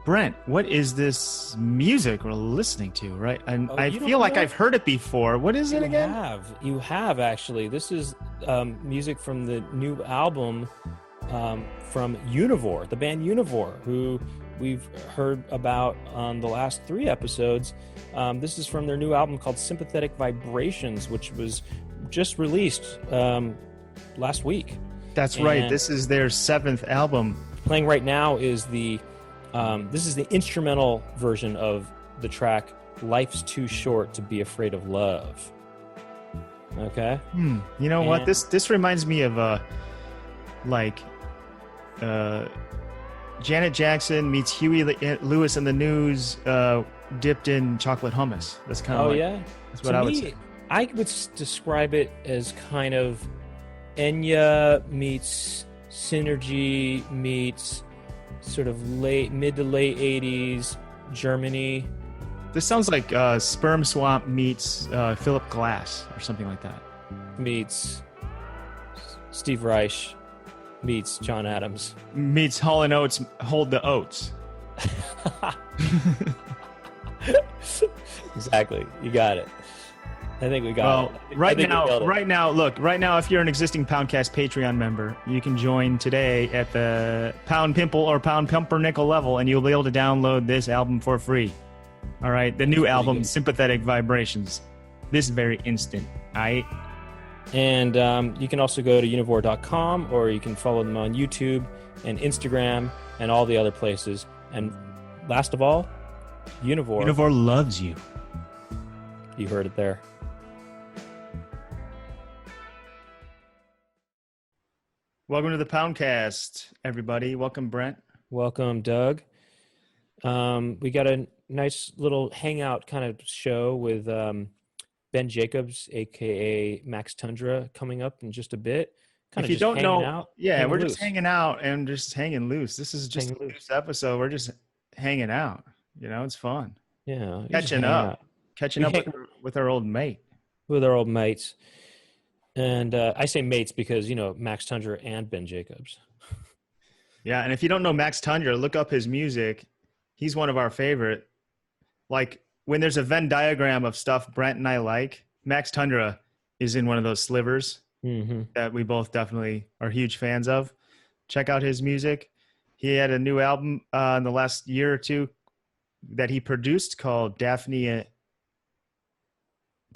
Brent, what is this music we're listening to, right? And Oh, I you don't feel like know? I've heard it before. What is it again? You have actually. This is music from the new album from Univore, the band Univore, who we've heard about on the last 3 episodes. This is from their new album called Sympathetic Vibrations, which was just released last week. That's right. This is their 7th album. Playing right now is this is the instrumental version of the track "Life's Too Short to Be Afraid of Love." Okay. You know what? This reminds me of Janet Jackson meets Huey Lewis and the News dipped in chocolate hummus. That's kind of that's what I would say. I would describe it as kind of Enya meets Synergy meets sort of mid to late 80s Germany. This sounds like Sperm Swamp meets Philip Glass or something like that. Meets Steve Reich meets John Adams. Meets Hall & Oates, Hold the Oats. Exactly. You got it. I think we got it. Right now, if you're an existing Poundcast Patreon member, you can join today at the Pound Pimple or Pound Pumpernickel level, and you'll be able to download this album for free. All right, the new album, Sympathetic Vibrations, this very instant. And you can also go to univore.com, or you can follow them on YouTube and Instagram and all the other places. And last of all, Univore. Univore loves you. You heard it there. Welcome to the Poundcast, everybody. Welcome, Brent. Welcome, Doug. We got a nice little hangout kind of show with Ben Jacobs, a.k.a. Max Tundra, coming up in just a bit. If you don't know, we're just hanging out and just hanging loose. This is just a loose episode. We're just hanging out. You know, it's fun. Yeah. Catching up with our old mate. With our old mates. And I say mates because, Max Tundra and Ben Jacobs. Yeah, and if you don't know Max Tundra, look up his music. He's one of our favorite. Like, when there's a Venn diagram of stuff Brent and I like, Max Tundra is in one of those slivers that we both definitely are huge fans of. Check out his music. He had a new album in the last year or two that he produced called Daphne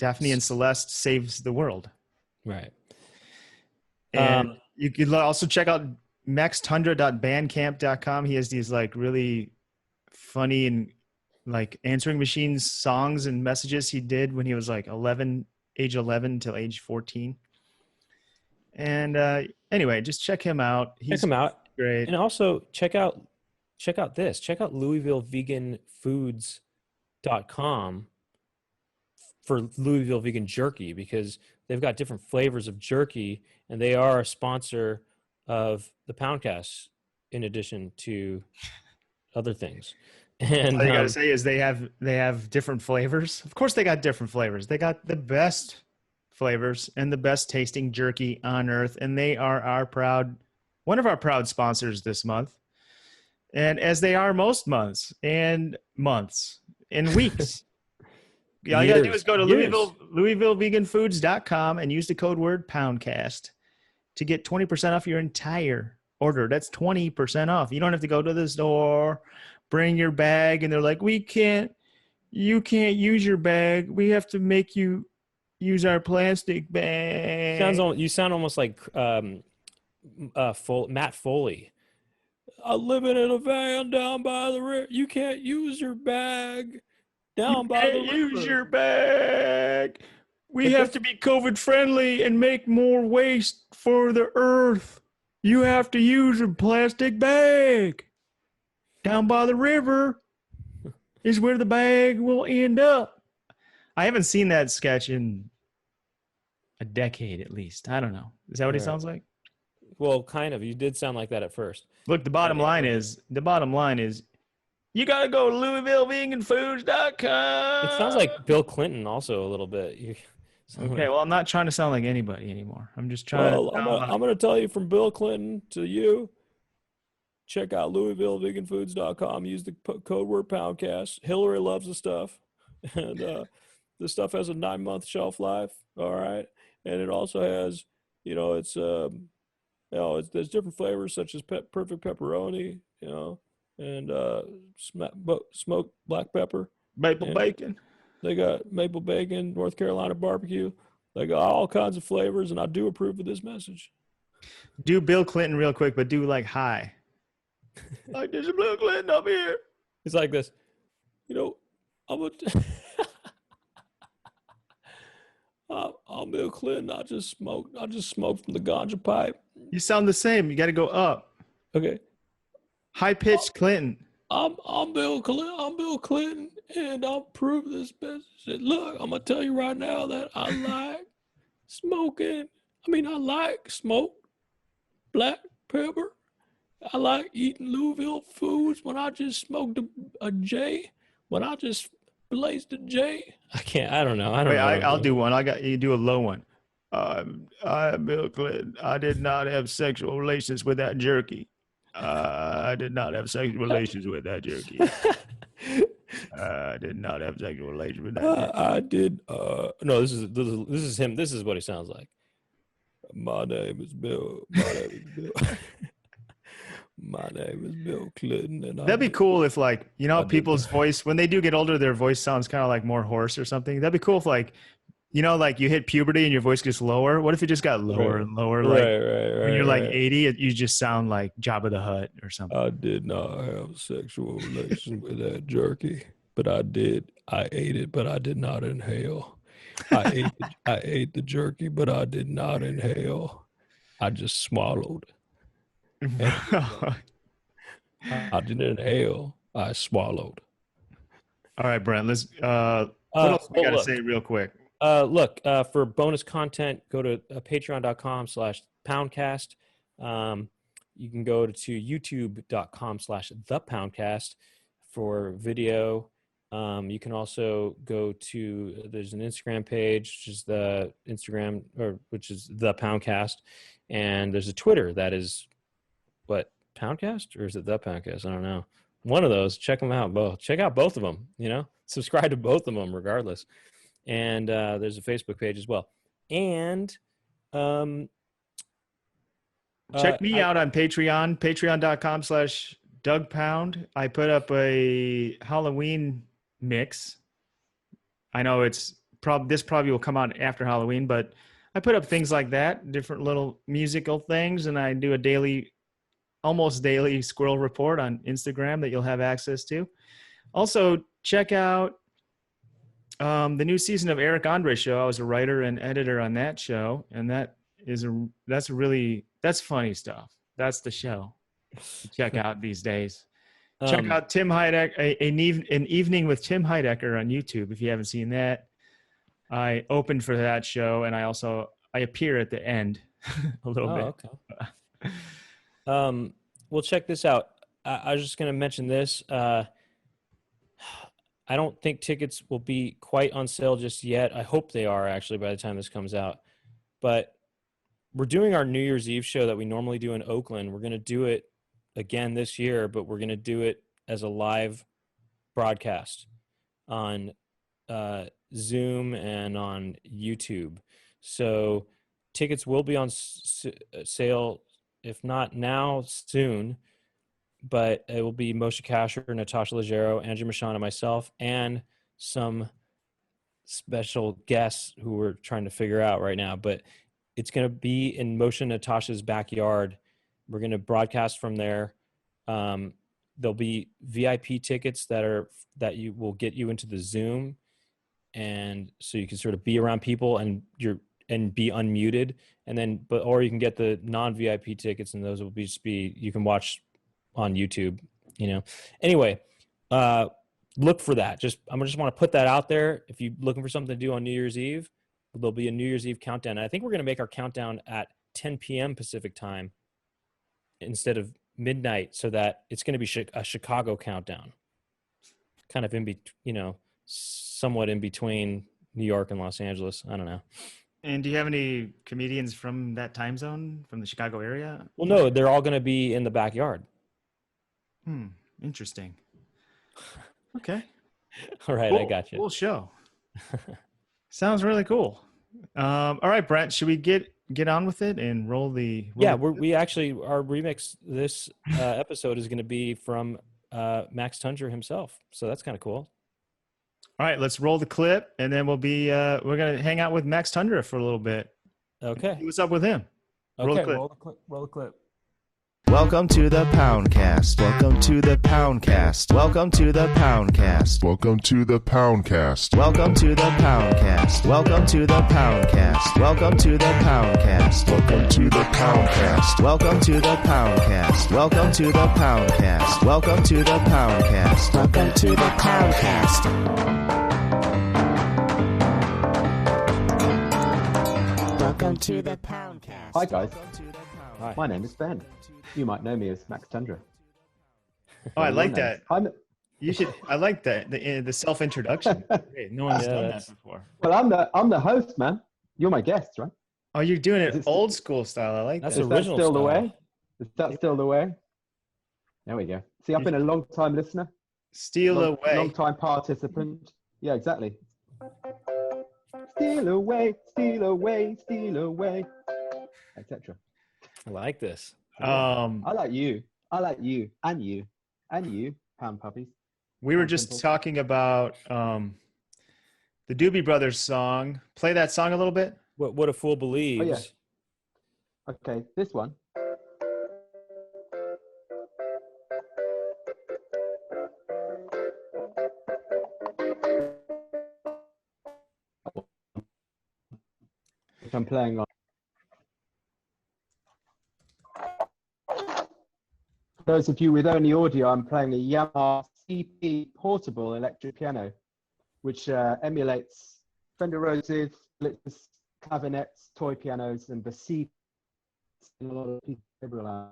and Celeste Saves the World. Right. And you could also check out maxtundra.bandcamp.com. He has these like really funny and like answering machines songs and messages he did when he was like age 11 till age 14. And anyway, just check him out. Check him out. Great. And also check out this. Check out LouisvilleVeganFoods.com for Louisville Vegan Jerky, because they've got different flavors of jerky, and they are a sponsor of the Poundcast in addition to other things. And all you gotta say is they have different flavors. Of course they got different flavors. They got the best flavors and the best tasting jerky on earth, and they are one of our proud sponsors this month. And as they are most months and weeks. All you got to do is go to LouisvilleVeganFoods.com and use the code word Poundcast to get 20% off your entire order. That's 20% off. You don't have to go to the store, bring your bag, and they're like, you can't use your bag. We have to make you use our plastic bag. You sound almost like Matt Foley. I'm living in a van down by the river. You can't use your bag. Use your bag. We have to be COVID friendly and make more waste for the earth. You have to use a plastic bag. Down by the river is where the bag will end up. I haven't seen that sketch in a decade at least. I don't know. Is that what he sounds like? Well, kind of. You did sound like that at first. Look, the bottom line is you got to go to LouisvilleVeganFoods.com. It sounds like Bill Clinton also a little bit. Okay, well, I'm not trying to sound like anybody anymore. I'm just trying I'm going to tell you from Bill Clinton to you. check out LouisvilleVeganFoods.com. Use the code word Poundcast. Hillary loves the stuff, and the stuff has a 9-month shelf life. All right, and it also has, there's different flavors such as perfect pepperoni, and smoked black pepper, Maple and bacon. they got maple bacon, North Carolina barbecue. They got all kinds of flavors, and I do approve of this message. Do Bill Clinton real quick, but do like hi. Like there's a Bill Clinton up here. It's like this, I'm Bill Clinton. I just smoked from the ganja pipe. You sound the same. You got to go up. Okay. High pitched Clinton. I'm Bill Clinton. I'm Bill Clinton, and I'll prove this message. Look, I'm gonna tell you right now that I like smoking. I like smoked black pepper. I like eating Louisville foods when I just smoked a J. When I just blazed a J. I don't know. Wait, I'll do one. You do a low one. I'm Bill Clinton. I did not have sexual relations with that jerky. I did not have sexual relations with that jerky. I did not have sexual relations with that jerky. I did. No, this is him. This is what he sounds like. My name is Bill. My name is Bill Clinton. And that'd be cool if, like, people's voice, when they do get older, their voice sounds kind of like more hoarse or something. That'd be cool if, like, like you hit puberty and your voice gets lower. What if it just got lower and lower? Like when you're like 80, you just sound like Jabba the Hutt or something. I did not have sexual relations with that jerky, but I did. I ate it, but I did not inhale. I ate the jerky, but I did not inhale. I just swallowed. I didn't inhale. I swallowed. All right, Brent. Let's. What else we gotta say real quick? For bonus content, go to patreon.com/poundcast. You can go to youtube.com/thepoundcast for video. You can also go to, there's an Instagram page, which is the Poundcast, and there's a Twitter that is Poundcast, or is it the Poundcast? I don't know. One of those. Check them out both. Check out both of them. Subscribe to both of them regardless. And there's a Facebook page as well. And check me out on Patreon, patreon.com/DougPound. I put up a Halloween mix. I know this probably will come out after Halloween, but I put up things like that, different little musical things, and I do a almost daily squirrel report on Instagram that you'll have access to. Also, check out the new season of Eric Andre's show. I was a writer and editor on that show, and that's funny stuff. That's the show to check out these days. Check out Tim Heidecker, an evening with Tim Heidecker on YouTube if you haven't seen that. I opened for that show, and I appear at the end a little bit. Okay. Well, check this out. I was just going to mention this. I don't think tickets will be quite on sale just yet. I hope they are, actually, by the time this comes out. But we're doing our New Year's Eve show that we normally do in Oakland. We're going to do it again this year, but we're going to do it as a live broadcast on Zoom and on YouTube. So tickets will be on sale, if not now, soon. But it will be Moshe Kasher, Natasha Leggero, Andrew Michon, and myself, and some special guests who we're trying to figure out right now. But it's going to be in Moshe and Natasha's backyard. We're going to broadcast from there. There'll be VIP tickets that will get you into the Zoom, and so you can sort of be around people and be unmuted, or you can get the non-VIP tickets, and those will be you can watch on YouTube. Anyway, look for that. I just want to put that out there. If you're looking for something to do on New Year's Eve, there'll be a New Year's Eve countdown. And I think we're going to make our countdown at 10 p.m. Pacific time instead of midnight, so that it's going to be a Chicago countdown, kind of somewhat in between New York and Los Angeles. I don't know. And do you have any comedians from that time zone, from the Chicago area? Well, no, they're all going to be in the backyard. Interesting. Okay. All right, I got you. Cool show. Sounds really cool. All right, Brent, should we get on with it and roll the? We actually our remix this episode is going to be from Max Tundra himself, so that's kind of cool. All right, let's roll the clip, and then we're gonna hang out with Max Tundra for a little bit. Okay. See what's up with him? Okay, roll the clip. Welcome to the Poundcast. Welcome to the Poundcast. Welcome to the Poundcast. Welcome to the Poundcast. Welcome to the Poundcast. Welcome to the Poundcast. Welcome to the Poundcast. Welcome to the Poundcast. Welcome to the Poundcast. Welcome to the Poundcast. Welcome to the Poundcast. Welcome to the Poundcast. Welcome to the Poundcast. Hi guys, Hi. my name is Ben. You might know me as Max Tundra. Oh, I like that. I'm You should. I like that the self introduction. No one's done that before. well. I'm the host, man. You're my guest, right? Oh, you're doing it Is it old school style. I like That's that. Is that original still the style. way? Is that still the way? There we go. See, I've been a long time listener, Steal away. long time participant. Yeah, exactly. Steal away, steal away, steal away, etc. I like this. I like you. I like you, and you, pound puppies. We were Sounds just simple. talking about the Doobie Brothers song. Play that song a little bit. What a fool believes. Oh, yeah. Okay, this one. Which I'm playing on. Those of you with only audio, I'm playing a Yamaha CP portable electric piano, which emulates Fender Rhodes, Blitzes, clavinets, toy pianos, and the C. And a lot of people realize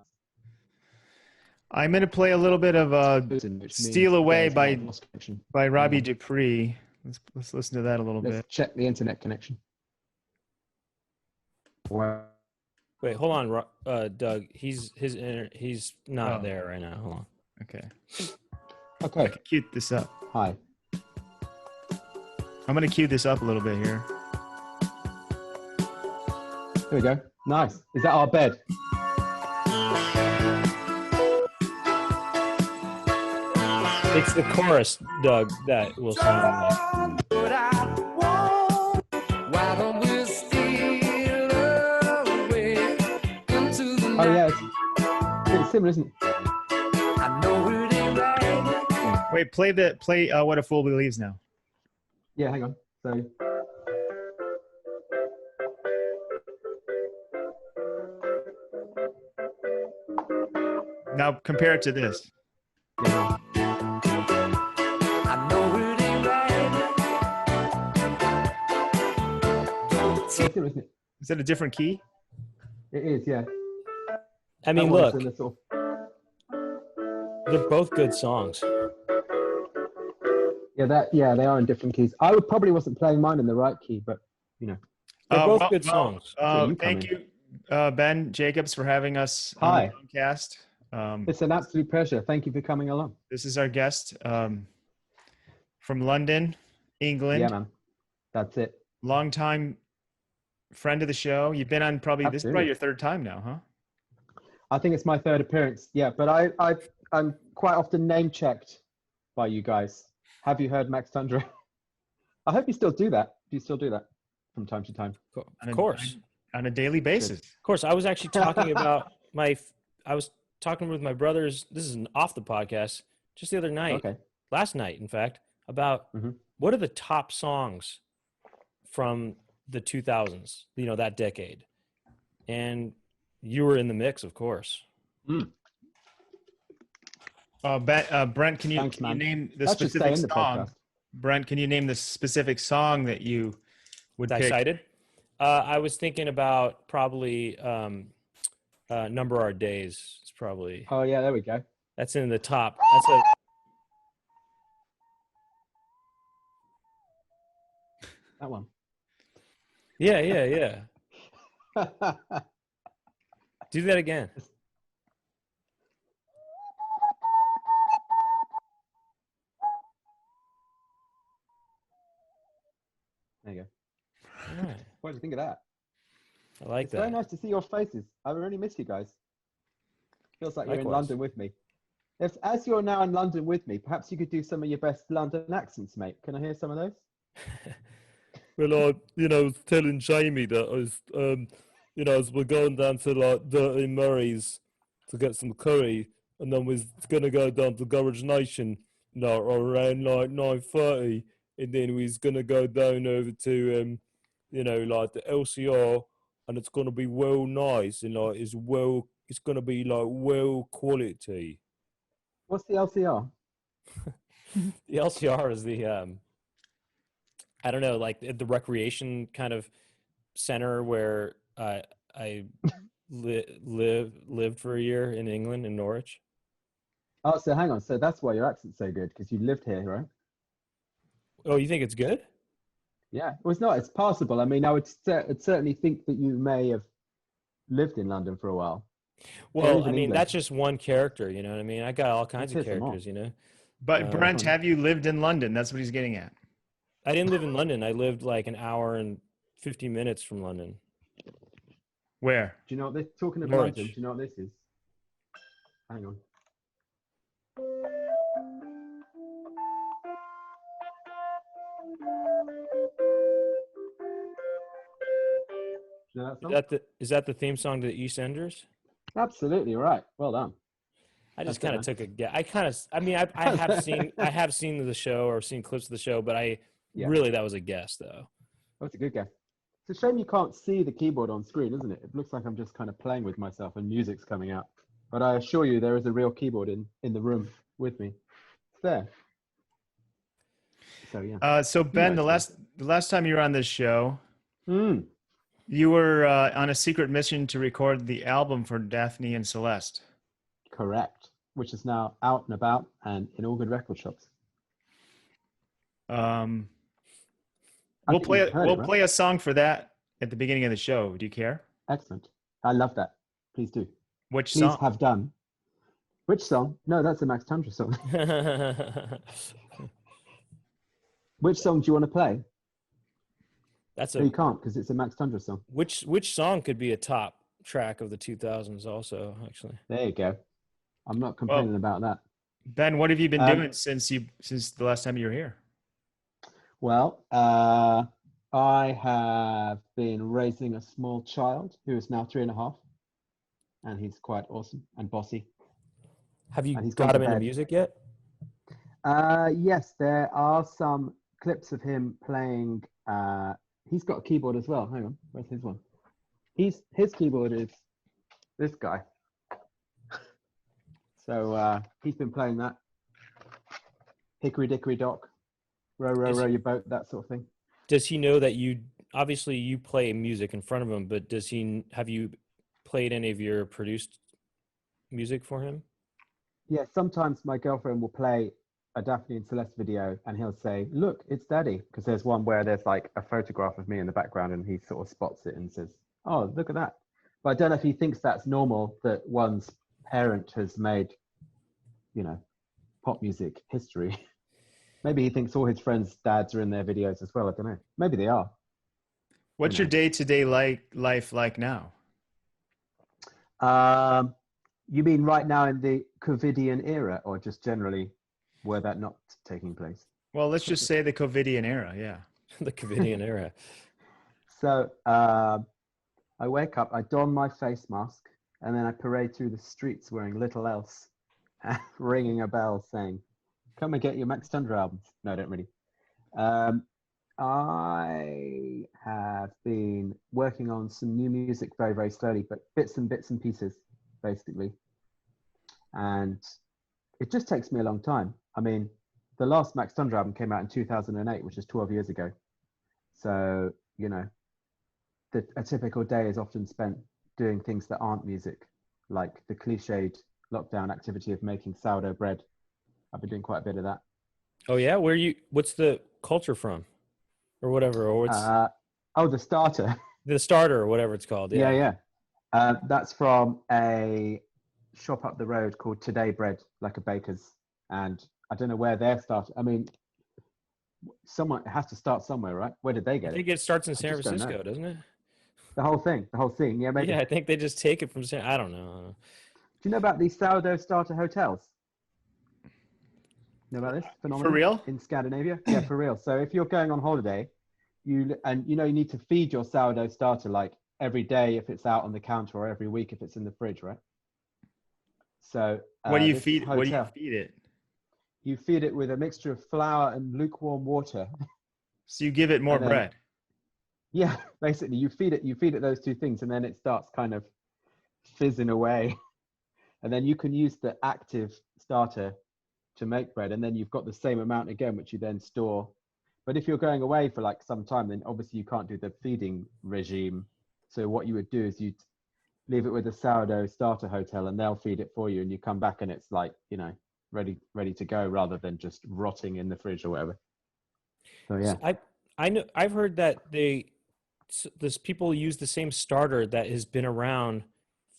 I'm gonna play a little bit of which means "Steal Away" there's no lost connection. by Robbie Dupree. Let's listen to that a little Let's bit. check the internet connection. Wow. Wait, hold on, Doug. He's not Oh. there right now. Hold on. Okay. Okay. Cue this up. Hi. I'm gonna cue this up a little bit here. Here we go. Nice. Is that our bed? It's the chorus, Doug, that will sound like. Oh yeah. It's similar, isn't it? Wait, play "What a Fool Believes" now. Yeah. Hang on. So. Now compare it to this. Yeah. It's similar, isn't it? Is that a different key? It is. Yeah. I mean, That one's look, in the sort they're both good songs. Yeah, they are in different keys. I probably wasn't playing mine in the right key, but you know. They're both good songs. So you come Thank in. you, Ben Jacobs, for having us Hi. on the podcast. It's an absolute pleasure. Thank you for coming along. This is our guest from London, England. Yeah, man. That's it. Longtime friend of the show. You've been on probably this is probably Absolutely. your third time now, huh? I think it's my third appearance. Yeah, but I'm quite often name checked by you guys. Have you heard Max Tundra? I hope you still do that. Do you still do that from time to time? Of course. On a daily basis. Of course. I was actually talking about I was talking with my brothers. This is off the podcast just the other night, Okay. last night, in fact, about what are the top songs from the 2000s, that decade. And you were in the mix, of course. Brent, can you, Thanks, can you man. name the That should stay specific in the song? podcast. Brent, can you name the specific song that you would I pick? cited. I was thinking about probably Number Our Days. It's probably, Oh yeah, there we go. that's in the top. That one. Yeah. Do that again. What do you think of that? I like It's that. very nice to see your faces. I really miss you guys. Feels like you're in Likewise. London with me. As you're now in London with me, perhaps you could do some of your best London accents, mate. Can I hear some of those? Well, was telling Jamie that as we're going down to like Dirty Murray's to get some curry, and then we're gonna go down to Garage Nation, around like 9:30, and then we're gonna go down over to like the LCR, and it's gonna be well nice and like it's gonna be like well quality. What's the LCR? The LCR is the I don't know, like the recreation kind of center where I lived for a year in England in Norwich. Oh, so hang on. So that's why your accent's so good, because you lived here, right? Oh, you think it's good? Yeah. Well, it's not. It's passable. I mean, I would certainly think that you may have lived in London for a while. Well, even I mean, England. that's just one character, you know what I mean? I got all kinds of Let's hear some more. characters, you know? But Brent, fun. have you lived in London? That's what he's getting at. I didn't live in London. I lived like an hour and 50 minutes from London. Where? Do you know what they're talking of Norwich. London? Do you know what this is? Hang on. Do you know that song? Is that the theme song to the EastEnders? Absolutely right. Well done. I just That's it, kind of took a guess. I have seen the show or seen clips of the show, but really that was a guess though. That's a good guess. It's a shame you can't see the keyboard on screen, isn't it? It looks like I'm just kind of playing with myself and music's coming out. But I assure you, there is a real keyboard in the room with me. It's there. So yeah. So Ben, the last time you were on this show, Mm, you were on a secret mission to record the album for Daphne and Celeste. correct. Which is now out and about and in all good record shops. We'll play a song for that at the beginning of the show. Do you care? Excellent. I love that. Please do. Which Please song? have done. Which song? No, that's a Max Tundra song. Which song do you want to play? That's No, you can't because it's a Max Tundra song. which song could be a top track of the 2000s also, actually. There you go. I'm not complaining about that. Ben, what have you been doing since the last time you were here? Well, I have been raising a small child who is now 3.5, and he's quite awesome and bossy. Have you And he's got gone to him into bed. music yet? Yes, there are some clips of him playing. He's got a keyboard as well. Hang on, where's his one? His keyboard is this guy. So he's been playing that. Hickory dickory dock, row row row your boat, that sort of thing. Does he know that you play music in front of him, but have you played any of your produced music for him? Yeah, sometimes my girlfriend will play a Daphne and Celeste video and he'll say, "Look, it's Daddy," because there's one where there's like a photograph of me in the background and he sort of spots it and says, "Oh, look at that." But I don't know if he thinks that's normal that one's parent has made, pop music history. Maybe he thinks all his friends' dads are in their videos as well. I don't know. Maybe they are. What's your day-to-day life like now? You mean right now in the COVIDian era, or just generally were that not taking place? Well, let's just say the COVIDian era, yeah. The COVIDian era. So I wake up, I don my face mask, and then I parade through the streets wearing little else, ringing a bell saying, "Come and get your Max Tundra albums." No, I don't really. I have been working on some new music very, very slowly, but bits and pieces, basically. And it just takes me a long time. I mean, the last Max Tundra album came out in 2008, which is 12 years ago. So, a typical day is often spent doing things that aren't music, like the cliched lockdown activity of making sourdough bread. I've been doing quite a bit of that. Oh yeah, what's the culture from, or whatever, or what's The starter. the starter or whatever it's called? Yeah. That's from a shop up the road called Today Bread, like a baker's, and I don't know where they're started. I mean, Someone it has to start somewhere, right? Where did they I get think it? it starts in San just don't know. Francisco, doesn't it? The whole thing. Yeah, maybe. Yeah, I think they just take it from San. I don't know. Do you know about these sourdough starter hotels? Know about this phenomenon? For real? In Scandinavia? Yeah, for real. So if you're going on holiday, you need to feed your sourdough starter like every day if it's out on the counter, or every week if it's in the fridge, right? So What do you this feed? What do you hotel, feed it? you feed it with a mixture of flour and lukewarm water. So you give it more And then- bread. Yeah, basically you feed it those two things, and then it starts kind of fizzing away. And then you can use the active starter to make bread, and then you've got the same amount again, which you then store. But if you're going away for like some time, then obviously you can't do the feeding regime. So what you would do is you'd leave it with a sourdough starter hotel, and they'll feed it for you, and you come back and it's like, ready to go, rather than just rotting in the fridge or whatever. So yeah. So I know I've heard that this people use the same starter that has been around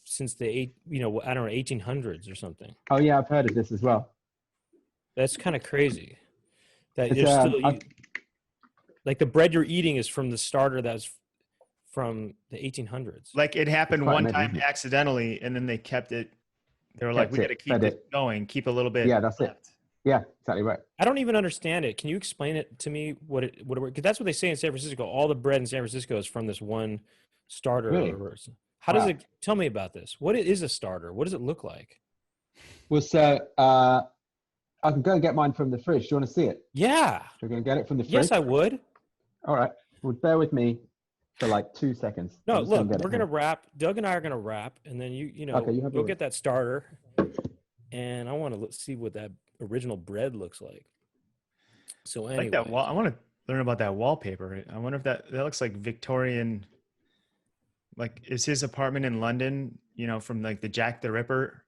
since the 1800s or something. Oh yeah, I've heard of this as well. That's kind of crazy. That It's, you're still like the bread you're eating is from the starter that's from the 1800s. Like it happened quite one amazing, time isn't it? accidentally, and then they kept it. They were like, Kept we got to it, keep fed this it. going, keep a little bit. Yeah, that's it. left. Yeah, exactly right. I don't even understand it. Can you explain it to me? Because that's what they say in San Francisco. All the bread in San Francisco is from this one starter. Really? How does Wow. it? Tell me about this. What is a starter? What does it look like? Well, so I can go and get mine from the fridge. Do you want to see it? Yeah. Should I go and get it from the fridge? Yes, I would. All right. Well, bear with me for like 2 seconds. No, I'm just look, get it we're gonna here. wrap. Doug and I are gonna wrap, and then Okay, you have go yours. get that starter. And I want to see what that original bread looks like. So I anyway, like that wall. I want to learn about that wallpaper. I wonder if that looks like Victorian. Like, is his apartment in London? From like the Jack the Ripper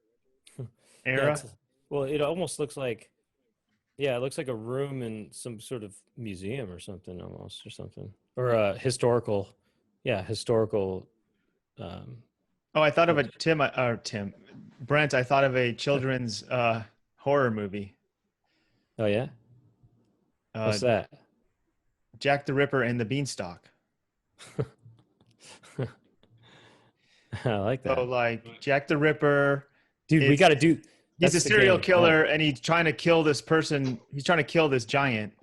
yeah, era. well, it almost looks like, yeah, it looks like a room in some sort of museum or something, almost, or a historical. Oh, I thought of Brent. I thought of a children's horror movie. Oh yeah, what's that? Jack the Ripper and the Beanstalk. I like that. So like Jack the Ripper, Dude, we is- got to do. he's that's a the serial game. killer, and he's trying to kill this person. He's trying to kill this giant.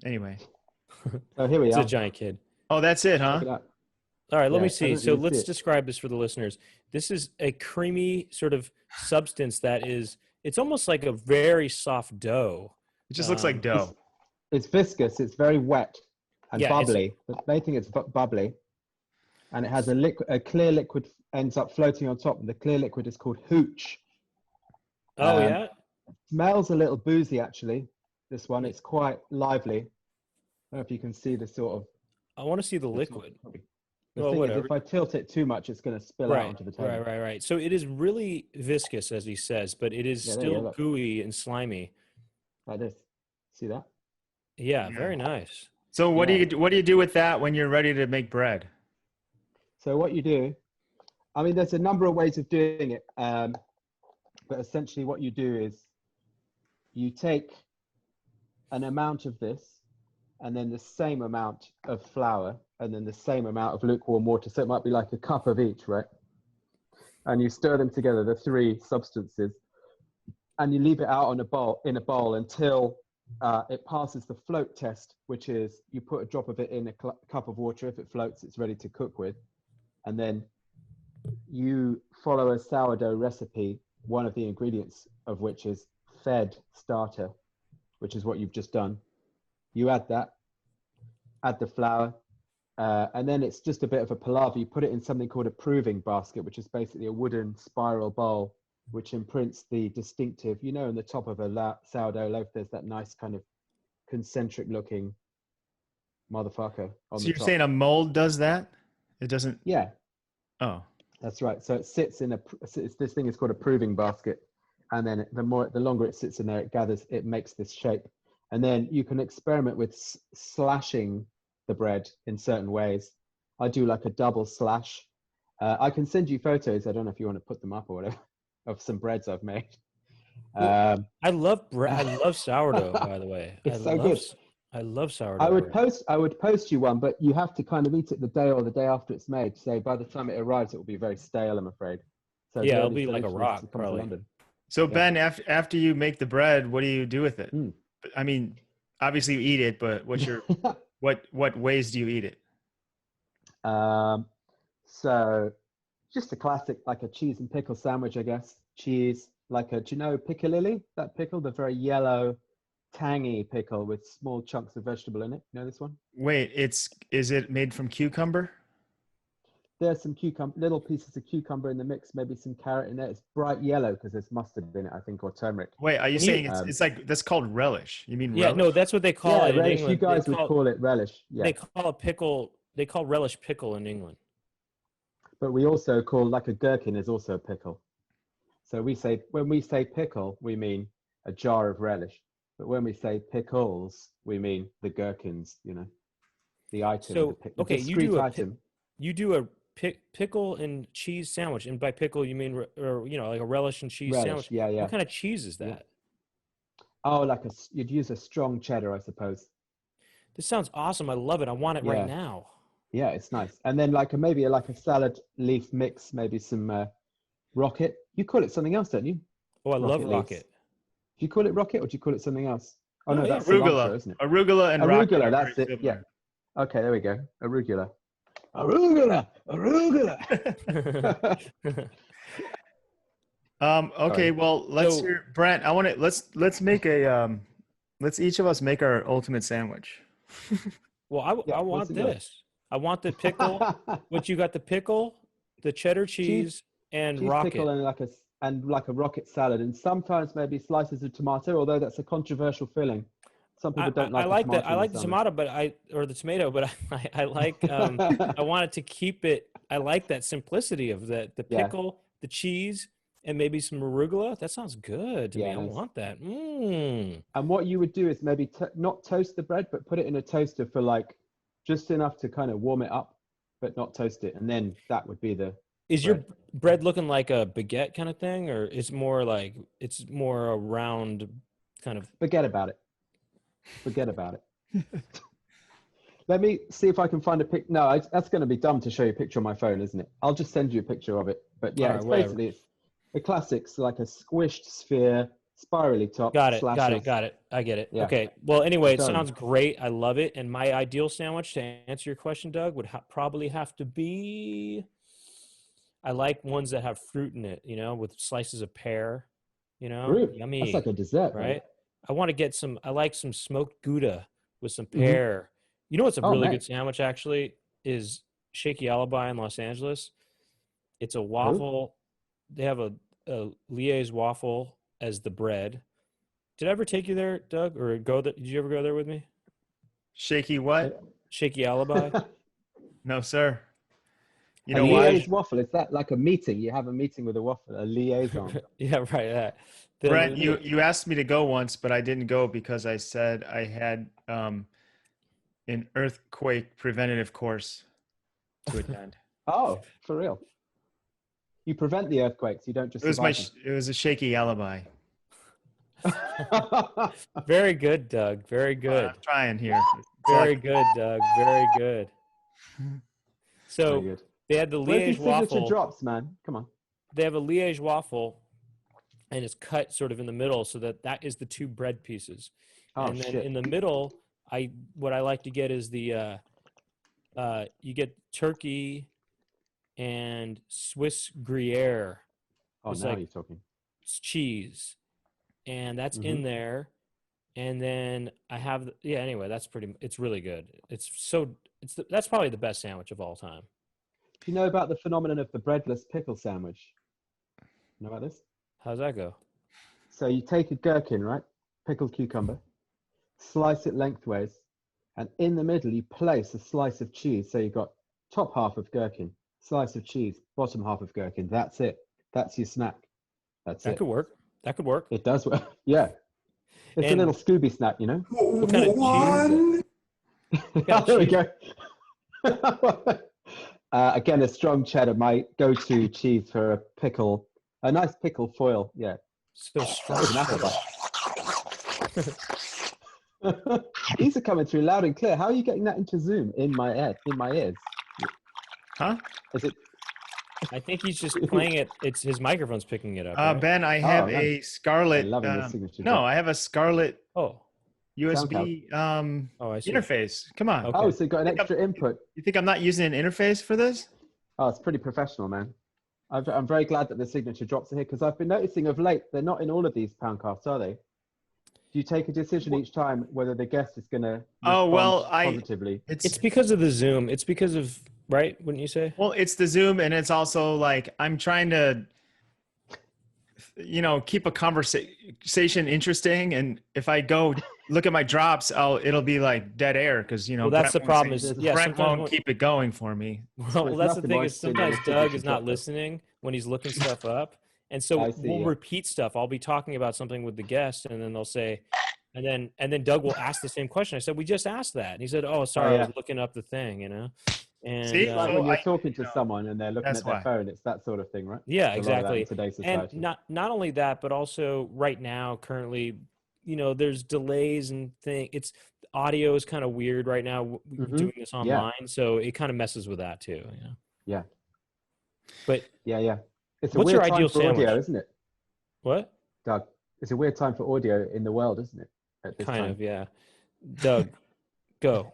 Anyway. Oh, here we It's are. a giant kid. Oh, that's it, huh? Look at that. All right, let Yeah, me I see. don't So even see let's it. describe this for the listeners. This is a creamy sort of substance it's almost like a very soft dough. It just looks like dough. It's viscous. It's very wet and Yeah, it's- bubbly. The main thing is bubbly, and it has a clear liquid ends up floating on top. And the clear liquid is called hooch. Oh, Um, yeah? Smells a little boozy, actually. This one, it's quite lively. I don't know if you can see the sort of I want to see the liquid. The Well, thing whatever. is, if I tilt it too much, it's going to spill out onto the table. Right. So it is really viscous, as he says, but it is Yeah, there you still go, look. gooey and slimy. Like this. See that? Yeah, very nice. So what Yeah. do you do with that when you're ready to make bread? So what you do, I mean, there's a number of ways of doing it, but essentially what you do is you take an amount of this, and then the same amount of flour, and then the same amount of lukewarm water. So it might be like a cup of each, right? And you stir them together, the three substances, and you leave it out in a bowl until it passes the float test, which is you put a drop of it in a cup of water. If it floats, it's ready to cook with. And then you follow a sourdough recipe, one of the ingredients of which is fed starter, which is what you've just done. You add that, add the flour, and then it's just a bit of a palaver. You put it in something called a proving basket, which is basically a wooden spiral bowl, which imprints the distinctive, in the top of a sourdough loaf, there's that nice kind of concentric looking motherfucker on So the you're top. saying a mold does that? It doesn't. Yeah, Oh, that's right. So it sits in this thing is called a proving basket. And then the longer it sits in there, it makes this shape. And then you can experiment with slashing the bread in certain ways. I do like a double slash. I can send you photos. I don't know if you want to put them up or whatever, of some breads I've made. I love bread. I love sourdough, by the way. It's so good. I love sourdough. I would post you one, but you have to kind of eat it the day or the day after it's made. So by the time it arrives, it will be very stale, I'm afraid. So the Yeah, it'll early be like a solution is rock, to come to probably. London. So Ben, after you make the bread, what do you do with it? Mm. I mean, obviously you eat it, but what's your what ways do you eat it? So just a classic, like a cheese and pickle sandwich, I guess. Cheese, do you know piccalilli? That pickle, the very yellow, tangy pickle with small chunks of vegetable in it. You know this one? Wait, is it made from cucumber? There's some little pieces of cucumber in the mix, maybe some carrot in there. It's bright yellow because there's mustard in it, I think, or turmeric. Wait, are you saying it's like that's called relish? You mean Yeah, relish? no, that's what they call it in relish. England. You guys would call it relish. Yeah. They call it pickle. They call relish pickle in England. But we also call, like, a gherkin is also a pickle. So when we say pickle, we mean a jar of relish. But when we say pickles, we mean the gherkins, the item. So, the okay, discrete item. You do a pickle and cheese sandwich, and by pickle you mean, like a relish and cheese sandwich. Yeah. What kind of cheese is that? Yeah. Oh, you'd use a strong cheddar, I suppose. This sounds awesome. I love it. I want it right now. Yeah, it's nice. And then maybe a salad leaf mix, maybe some rocket. You call it something else, don't you? Oh, I love leaves. rocket. Do you call it rocket or do you call it something else? Oh, no, that's arugula, cilantro, isn't it? Arugula and rocket. Arugula, that's it. Yeah. Okay, there we go. Arugula. Arugula. Okay, well, let's hear Brent. Let's make let's each of us make our ultimate sandwich. Well, I want this. I want the pickle. What you got? The pickle, the cheddar cheese and rocket. Pickle and like a rocket salad, and sometimes maybe slices of tomato. Although that's a controversial filling. Some people don't like. I like the tomato, or the tomato, but I like. I wanted to keep it. I like that simplicity of the pickle, the cheese, and maybe some arugula. That sounds good to me. I want that. And what you would do is maybe not toast the bread, but put it in a toaster for just enough to kind of warm it up, but not toast it. And then that would be the. Is your bread looking like a baguette kind of thing, or it's more a round kind of? Forget about it. Let me see if I can find a pic. No, that's going to be dumb to show you a picture on my phone, isn't it? I'll just send you a picture of it. But yeah, basically it's the classics, like a squished sphere, spirally top. Got it. Slashes. Got it. I get it. Yeah. Okay. Well, anyway, it sounds great. I love it. And my ideal sandwich, to answer your question, Doug, would probably have to be. I like ones that have fruit in it, with slices of pear. Fruit. Yummy. That's like a dessert, right? I want to get I like some smoked Gouda with some pear. Mm-hmm. You know what's a really good sandwich, actually, is Shaky Alibi in Los Angeles. It's a waffle. They have a Liège waffle as the bread. Did I ever take you there, Doug, or did you ever go there with me? Shaky what? Shaky Alibi? No, sir. You know why? Liège waffle, is that like a meeting? You have a meeting with a waffle, a liaison. Yeah, right. Yeah. Brent, you asked me to go once, but I didn't go because I said I had an earthquake preventative course to attend. Oh, for real? You prevent the earthquakes. You don't just. It was a shaky alibi. Very good, Doug. Very good. I'm trying here. Very good, Doug. Very good. So they had the Liège waffle. Signature drops, man. Come on. They have a Liège waffle, and it's cut sort of in the middle, so that is the two bread pieces. And then in the middle, what I like to get is the you get turkey and Swiss Gruyere. Oh, now you're talking. It's cheese, and that's in there. And then I have anyway, it's really good. That's probably the best sandwich of all time. Do you know about the phenomenon of the breadless pickle sandwich? Know about this? How's that go? So you take a gherkin, right? Pickled cucumber, slice it lengthways, and in the middle you place a slice of cheese. So you've got top half of gherkin, slice of cheese, bottom half of gherkin. That's it. That's your snack. That could work. That could work. It does work. Yeah. It's a little Scooby snack, you know? What kind of cheese? There we go. Again, a strong cheddar, my go-to cheese for a pickle. A nice pickle foil, yeah. So strong. These are coming through loud and clear. How are you getting that into Zoom in my ears? Huh? Is it? I think he's just playing it. It's his microphone's picking it up. Right? Ben, I have nice. a Scarlet. I'm loving this signature. No, I have a Scarlet Oh, USB I see. interface. Come on. Okay. Oh, so you got an extra input. You think I'm not using an interface for this? Oh, it's pretty professional, man. I'm very glad that the signature drops are here because I've been noticing of late they're not in all of these Poundcasts, are they? Do you take a decision each time whether the guest is going to positively? It's because of the Zoom. It's because of right, wouldn't you say? Well, it's the Zoom, and it's also like I'm trying to, keep a conversation interesting. And if I go look at my drops, it'll be like dead air because Well, that's the problem. Is Brent won't keep it going for me. Well, that's the thing is sometimes Doug is not listening when he's looking stuff up, and so we'll repeat stuff. I'll be talking about something with the guest, and then they'll say, and then Doug will ask the same question. I said, we just asked that, and he said, oh, sorry, I was looking up the thing, And see, like when you're talking to someone and they're looking at their phone, it's that sort of thing, right? Yeah, exactly. In today's society. And not only that, but also right now, currently, there's delays and it's audio is kind of weird right now doing this online, so it kind of messes with that too. Yeah. But it's a what's weird your ideal time for sandwich? audio, isn't it? What? Doug, it's a weird time for audio in the world, isn't it? At this time. Yeah. Doug, go.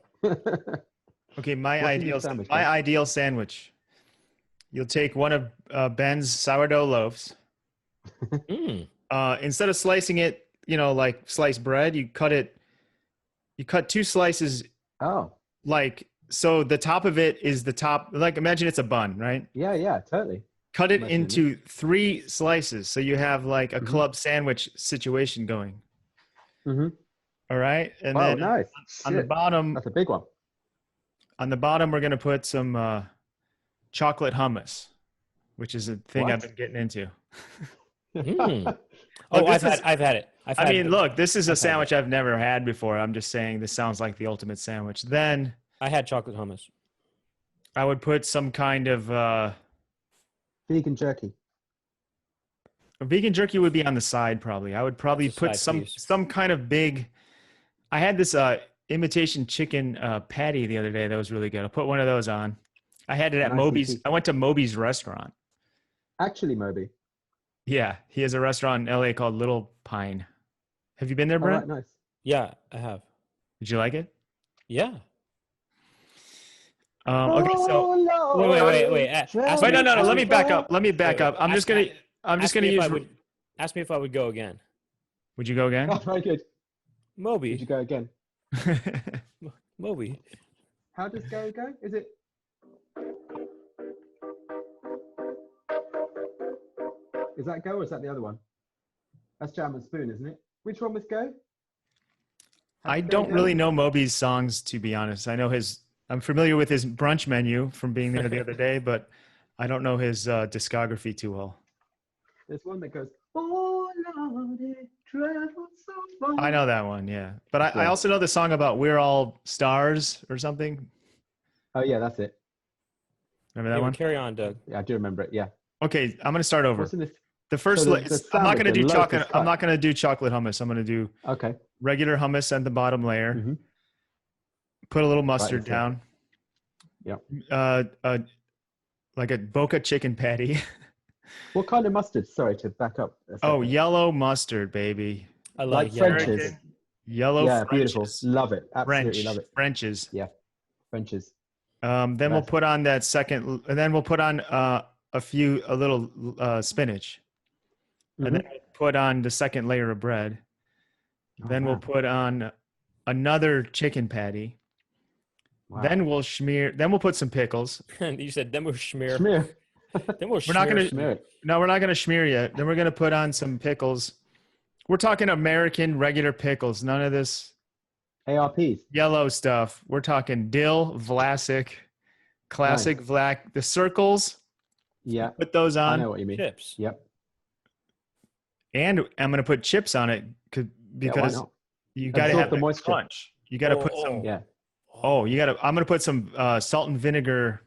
Okay, my ideal sandwich. You'll take one of Ben's sourdough loaves. Instead of slicing it, like sliced bread, you cut two slices. Oh. Like, so the top of it is the top, like imagine it's a bun, right? Yeah, totally. Cut it into 3 slices. So you have like a club sandwich situation going. All right. And then nice. On the bottom. That's a big one. On the bottom, we're going to put some chocolate hummus, which is a thing I've been getting into. Oh, I've had it. Look, this is a sandwich I've never had before. I'm just saying this sounds like the ultimate sandwich. Then I had chocolate hummus. I would put some kind of vegan jerky. Vegan jerky would be on the side probably. I would probably put some kind of big. I had this imitation chicken patty the other day that was really good. I'll put one of those on. I had it at Moby's. I went to Moby's restaurant. Actually, Moby. Yeah, he has a restaurant in LA called Little Pine. Have you been there, Brent? Right, nice. Yeah, I have. Did you like it? Yeah. Okay, so wait. Wait, no. Let me back up. I'm just gonna use. Ask me if I would go again. Would you go again? Oh, very good. Moby. Would you go again? Moby. How does go? Is it? Is that go or is that the other one? That's Jam and Spoon, isn't it? Which one was go? I don't really know Moby's songs, to be honest. I'm familiar with his brunch menu from being there the other day, but I don't know his discography too well. There's one that goes, oh Lord, it traveled so far. I know that one, yeah. But I also know the song about We're All Stars or something. Oh, yeah, that's it. Remember that one? Carry on, Doug. Yeah, I do remember it, yeah. Okay, I'm going to start over. The first, I'm not going to do chocolate. I'm not going to do chocolate hummus. I'm going to do regular hummus at the bottom layer. Put a little mustard down. Yeah. Like a Boca chicken patty. What kind of mustard? Sorry to back up. Yellow mustard, baby. I like French's. Yellow. Yeah, French's. beautiful. Love it. Absolutely love it. French's. Yeah, French's. Then we'll put on that second, and then we'll put on a little spinach. And then we'll put on the second layer of bread. Then we'll put on another chicken patty. Wow. Then we'll put some pickles. You said then we'll smear. Then we'll we're not going to. No, we're not going to smear yet. Then we're going to put on some pickles. We're talking American regular pickles. None of this ARPs. Yellow stuff. We're talking dill, Vlasic, classic Vlac. The circles. Yeah. Put those on. I know what you mean. Chips. Yep. And I'm going to put chips on it because you got to have the moisture. Crunch. You got to put some. Yeah. Oh, you got to. I'm going to put some salt and vinegar,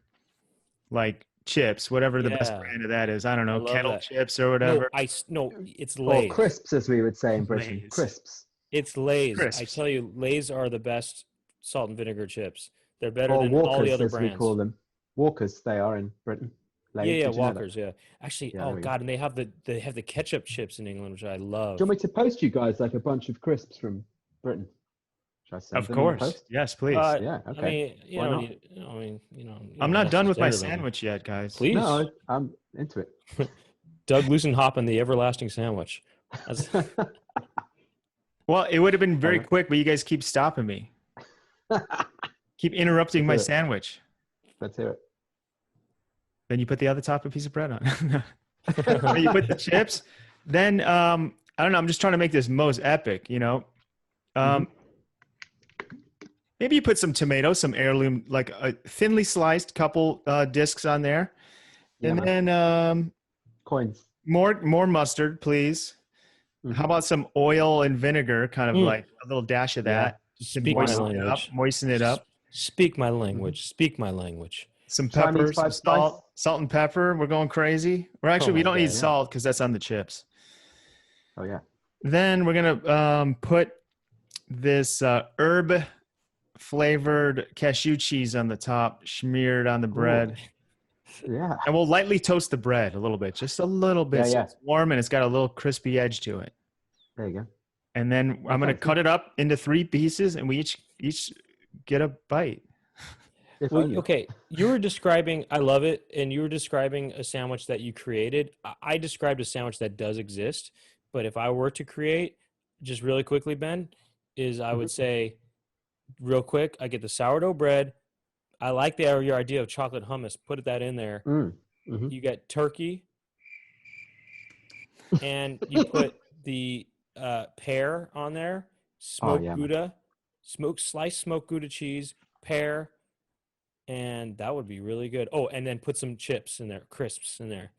like chips, whatever the best brand of that is. I don't know, kettle chips or whatever. No, it's Lay's. Or crisps, as we would say in Britain. Crisps. It's Lay's. I Crisps. tell you, Lay's are the best salt and vinegar chips. They're better Or than all Walkers, the other as we brands. call them. Walkers, they are in Britain. Lay's, Yeah, did you know that? Walkers. Yeah, actually, Yeah, oh there we go. god, and they have the ketchup chips in England, which I love. Do you want me to post you guys like a bunch of crisps from Britain? Should I send Of them on the course. post? Yes, please. Yeah, okay. I mean, you Why know, not? you I'm don't not done with my necessarily- sandwich yet, guys. Please, No, I'm into it. Doug Hop and the everlasting sandwich. That's- Well, it would have been very Alright. quick, but you guys keep stopping me. Keep interrupting my Do it. sandwich. Let's hear it. Then you put the other top of a piece of bread on. Then you put the chips. Then I don't know. I'm just trying to make this most epic. Maybe you put some tomatoes, some heirloom, like a thinly sliced couple discs on there, Yeah, and man. then Coins. more mustard, please. Mhm. How about some oil and vinegar, kind of like a little dash of Yeah. that, just to Speak my moisten it up. language. Moisten it up. Speak my language. Speak my language. Some Chinese pepper, some five spice? salt and pepper. We're going crazy. Or actually, we my don't need God, yeah. salt because that's on the chips. Oh, yeah. Then we're gonna put this herb flavored cashew cheese on the top, smeared on the bread, Yeah. and we'll lightly toast the bread a little bit, just a little bit. Yeah, So yeah. it's warm and it's got a little crispy edge to it. There you go. And then I'm gonna sounds cut it up into 3 pieces, and we each get a bite. If Well, only. okay, you were describing, I love it, and you were describing a sandwich that you created. I described a sandwich that does exist, but if I were to create, just really quickly, Ben, is I would say, real quick, I get the sourdough bread. I like your idea of chocolate hummus. Put that in there. Mhm. You get turkey, and you put the pear on there, smoked yeah, man. Gouda, sliced smoked Gouda cheese, pear, and that would be really good. Oh, and then put some chips in there, crisps in there.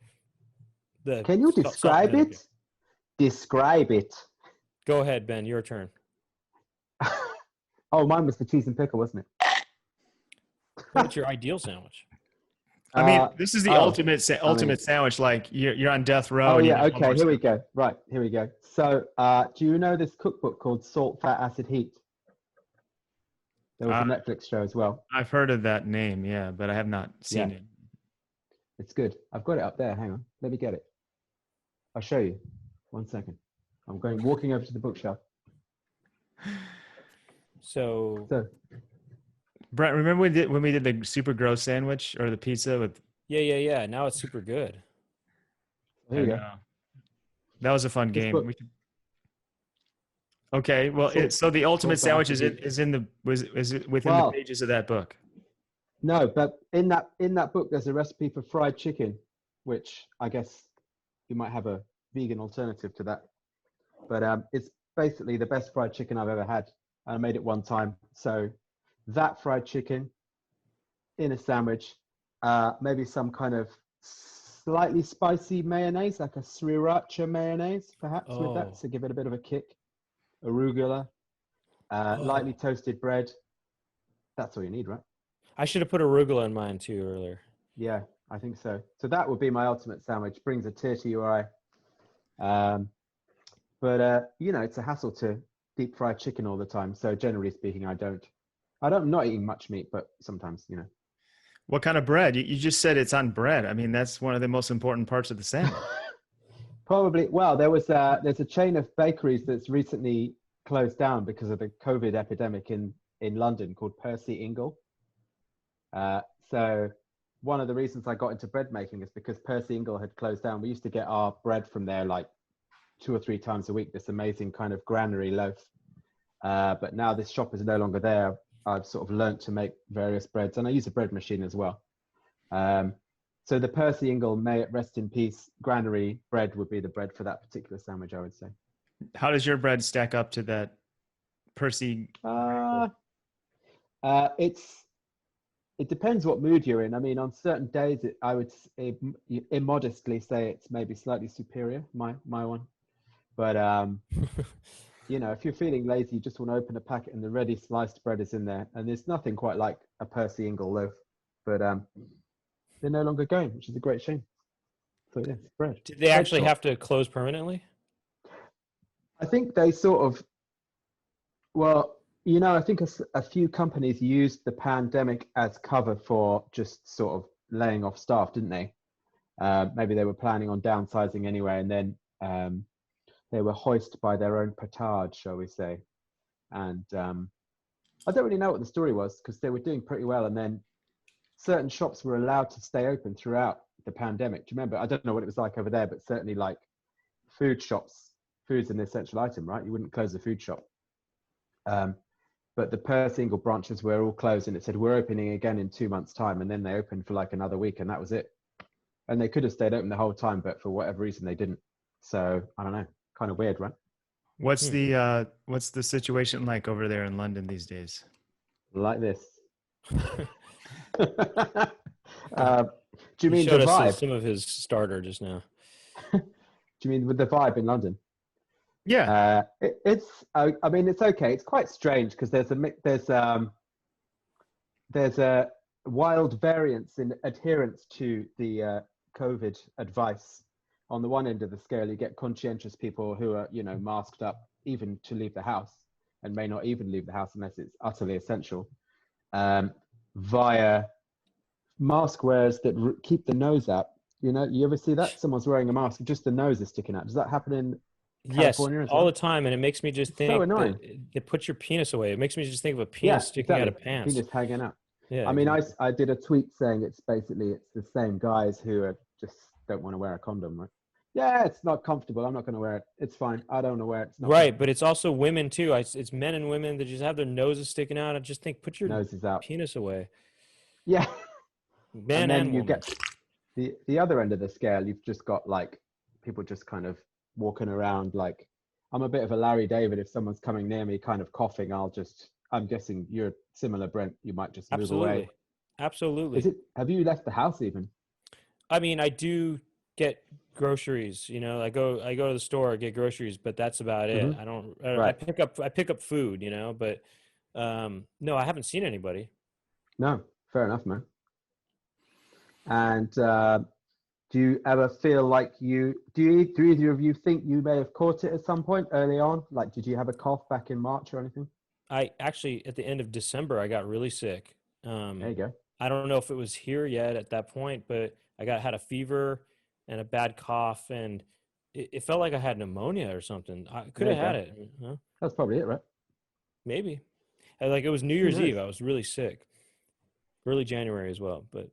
Can you salt and describe vinegar. it? Describe it. Go ahead, Ben. Your turn. Oh, mine was the cheese and pickle, wasn't it? What's your ideal sandwich? I mean, this is the oh, ultimate sandwich. Like you're on death row. Oh, and you yeah. need one Okay. more Here we go. Right. Here we go. So, do you know this cookbook called Salt, Fat, Acid, Heat? There was a Netflix show as well. I've heard of that name, yeah, but I have not seen Yeah. it. It's good. I've got it up there. Hang on. Let me get it. I'll show you. 1 second. I'm walking over to the bookshelf. So So, Brent, remember when we did the super gross sandwich or the pizza with? yeah. Now it's super good. here you go. That was a fun This game. book- Okay, well, so the ultimate Salt, sandwich Fat, Acid, is it within Well- the pages of that book? No, but in that book, there's a recipe for fried chicken, which I guess you might have a vegan alternative to that. But it's basically the best fried chicken I've ever had. I made it one time. So that fried chicken in a sandwich, maybe some kind of slightly spicy mayonnaise, like a sriracha mayonnaise, perhaps with Oh. that, to give it a bit of a kick. Arugula, lightly toasted bread. That's all you need, right? I should have put arugula in mine too earlier. Yeah, I think so. So that would be my ultimate sandwich. Brings a tear to your eye. But it's a hassle to deep fry chicken all the time. So generally speaking, I'm not eating much meat, but sometimes, What kind of bread? You just said it's on bread. I mean, that's one of the most important parts of the sandwich. Probably. Well, there's a chain of bakeries that's recently closed down because of the COVID epidemic in London called Percy Ingle. So one of the reasons I got into bread making is because Percy Ingle had closed down. We used to get our bread from there like 2 or 3 times a week, this amazing kind of granary loaf. But now this shop is no longer there. I've sort of learnt to make various breads, and I use a bread machine as well. So the Percy Ingle, may it rest in peace, granary bread would be the bread for that particular sandwich, I would say. How does your bread stack up to that Percy? It depends what mood you're in. I mean, on certain days, I would immodestly say it's maybe slightly superior, my one. But if you're feeling lazy, you just want to open a packet and the ready sliced bread is in there, and there's nothing quite like a Percy Ingle loaf. But they're no longer going, which is a great shame. So yeah, bread. Did they actually have to close permanently? I think they sort of Well, I think a few companies used the pandemic as cover for just sort of laying off staff, didn't they? Maybe they were planning on downsizing anyway, and then they were hoisted by their own petard, shall we say. And I don't really know what the story was because they were doing pretty well. And then certain shops were allowed to stay open throughout the pandemic. Do you remember? I don't know what it was like over there, but certainly like food shops, food's an essential item, right? You wouldn't close a food shop. But the per single branches were all closed, and it said, we're opening again in 2 months' time. And then they opened for like another week, and that was it. And they could have stayed open the whole time, but for whatever reason, they didn't. So I don't know, kind of weird, right? What's the situation like over there in London these days? Like this. Do you mean the showed us vibe? some of his starter just now. Do you mean with the vibe in London? Yeah. It's okay. It's quite strange because there's a wild variance in adherence to the COVID advice. On the one end of the scale, you get conscientious people who are, masked up even to leave the house and may not even leave the house unless it's utterly essential, via mask wearers that keep the nose out. You ever see that? Someone's wearing a mask, just the nose is sticking out. Does that happen in California Yes, as well? all the time, and it makes me just think so annoying. that it puts your penis away. It makes me just think of a penis sticking out of pants. Penis hanging out. Yeah, I mean, exactly. I did a tweet saying it's the same guys who are just don't want to wear a condom, right? Yeah, it's not comfortable. I'm not going to wear it. It's fine. I don't want to wear it. It's not Right, but it's also women too. It's men and women that just have their noses sticking out. I just think, put your noses out. penis away. Yeah. Man and then and you woman. get the other end of the scale. You've just got like people just kind of walking around like, I'm a bit of a Larry David. If someone's coming near me kind of coughing, I'm guessing you're similar, Brent. You might just move away. Absolutely. Have you left the house even? I mean, I do get groceries, I go to the store, get groceries, but that's about it. Mhm. I don't, Right. I pick up food, but no, I haven't seen anybody. No, fair enough, man. And do you ever feel like do either of you think you may have caught it at some point early on? Like, did you have a cough back in March or anything? I actually, at the end of December, I got really sick. There you go. I don't know if it was here yet at that point, but I had a fever and a bad cough, and it felt like I had pneumonia or something. I could have There you had it. Huh? That's probably it, right? Maybe. Like it was New Year's knows? Eve. I was really sick. Early January as well, but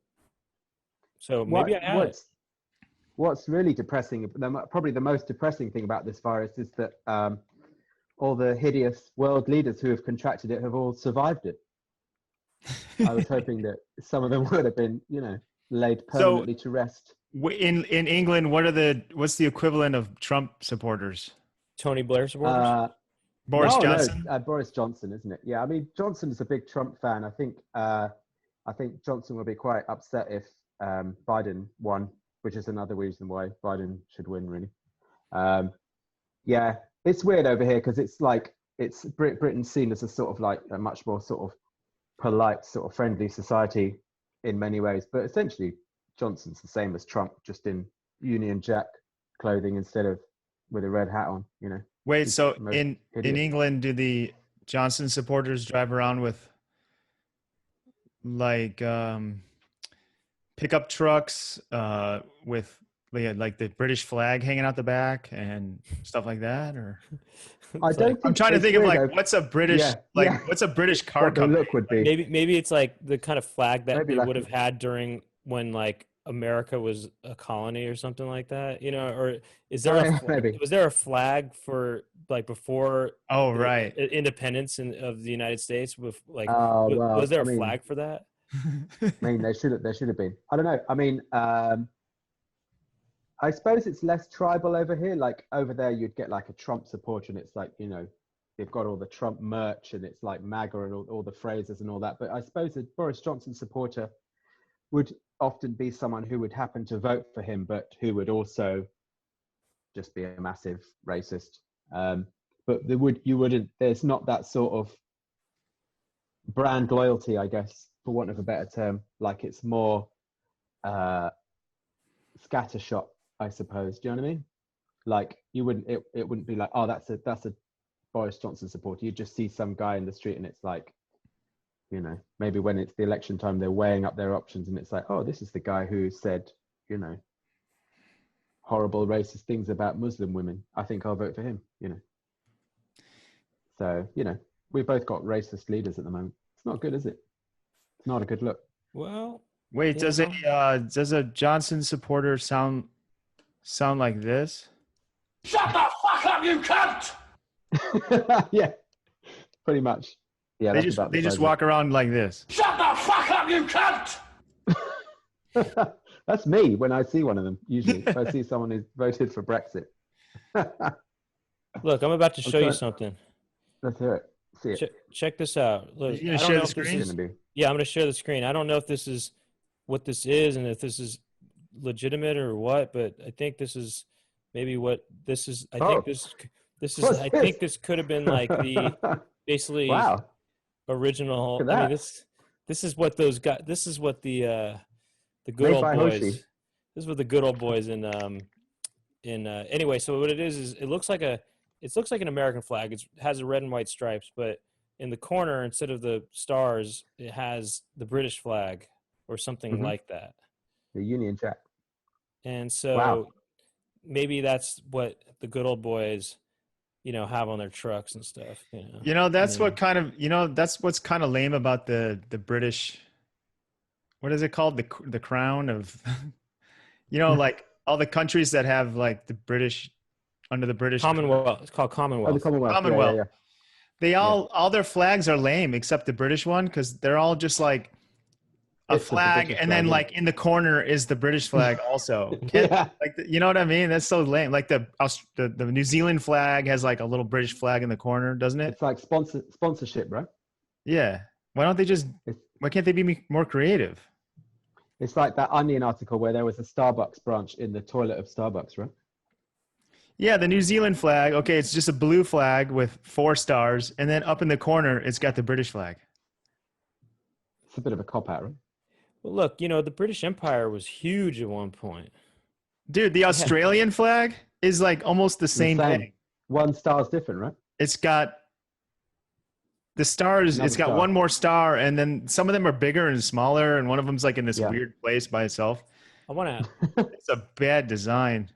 so maybe I had it. What's really depressing, probably the most depressing thing about this virus is that all the hideous world leaders who have contracted it have all survived it. I was hoping that some of them would have been, laid permanently to rest. In England, what's the equivalent of Trump supporters? Tony Blair supporters? Boris Johnson? No, Boris Johnson, isn't it? Yeah, I mean, Johnson is a big Trump fan. I think Johnson will be quite upset if Biden won, which is another reason why Biden should win, really. Yeah, it's weird over here because it's like Britain's seen as a sort of like a much more sort of polite, sort of friendly society in many ways, but essentially Johnson's the same as Trump, just in Union Jack clothing instead of with a red hat on. Wait, so in hideous. England, do the Johnson supporters drive around with like pickup trucks with like the British flag hanging out the back and stuff like that? Or I'm trying to think of like what's a British what's a British car what the company? look would be. Maybe it's like the kind of flag that Maybe they like would have had during when like America was a colony or something like that, or is there was there a flag for like before right independence of the United States with like well, was there a flag for that? I mean, there should have been. I don't know. I mean, I suppose it's less tribal over here. Like over there, you'd get like a Trump supporter, and it's like they've got all the Trump merch, and it's like MAGA and all the phrases and all that. But I suppose a Boris Johnson supporter would often be someone who would happen to vote for him, but who would also just be a massive racist. But there's not that sort of brand loyalty, I guess, for want of a better term. Like it's more scattershot, I suppose. Do you know what I mean? Like it wouldn't be like, oh, that's a Boris Johnson supporter. You just see some guy in the street and it's like, you know, maybe when it's the election time, they're weighing up their options and it's like, oh, this is the guy who said, you know, horrible racist things about Muslim women. I think I'll vote for him, you know. So, you know, we've both got racist leaders at the moment. It's not good, is it? It's not a good look. Well, Wait, does a Johnson supporter sound like this? Shut the fuck up, you cunt! Yeah, pretty much. Yeah, They just walk around like this. Shut the fuck up, you cunt! That's me when I see one of them, usually. If I see someone who's voted for Brexit. Look, I'm about to show you something. Let's hear it. See it. Check this out. Look, You gonna share the screen? Yeah, I'm going to share the screen. I don't know if this is what this is and if this is legitimate or what, but I think this is maybe what this is. I think this could have been like the basically Wow. original. Look at I mean, that. this is what those guys. This is what the good old boys. Hoshi. This is what the good old boys in anyway. So what it is it looks like an American flag. It has a red and white stripes, but in the corner instead of the stars, it has the British flag or something like that. The Union Jack. And so Wow. maybe that's what the good old boys, you know, have on their trucks and stuff. You know, that's what kind of, you know, that's what's kind of lame about the British. What is it called? The crown of, you know, like all the countries that have like the British under the British Commonwealth. It's called Commonwealth. Oh, the Commonwealth. Commonwealth. Yeah. They all their flags are lame except the British one because they're all just like a It's just a flag, British and then flag, like in the corner is the British flag also. Yeah. Like you know what I mean? That's so lame. Like the New Zealand flag has like a little British flag in the corner, doesn't it? It's like sponsorship, bro. Yeah. Why can't they be more creative? It's like that Onion article where there was a Starbucks branch in the toilet of Starbucks, right? Yeah, the New Zealand flag. Okay, it's just a blue flag with 4 stars, and then up in the corner, it's got the British flag. It's a bit of a cop out, right? Well, look, you know, the British Empire was huge at one point. Dude, the Australian flag is like almost the same thing. 1 star's different, right? It's got the stars. Another it's got star. 1 more star, and then some of them are bigger and smaller, and one of them's like in this weird place by itself. I want to. It's a bad design.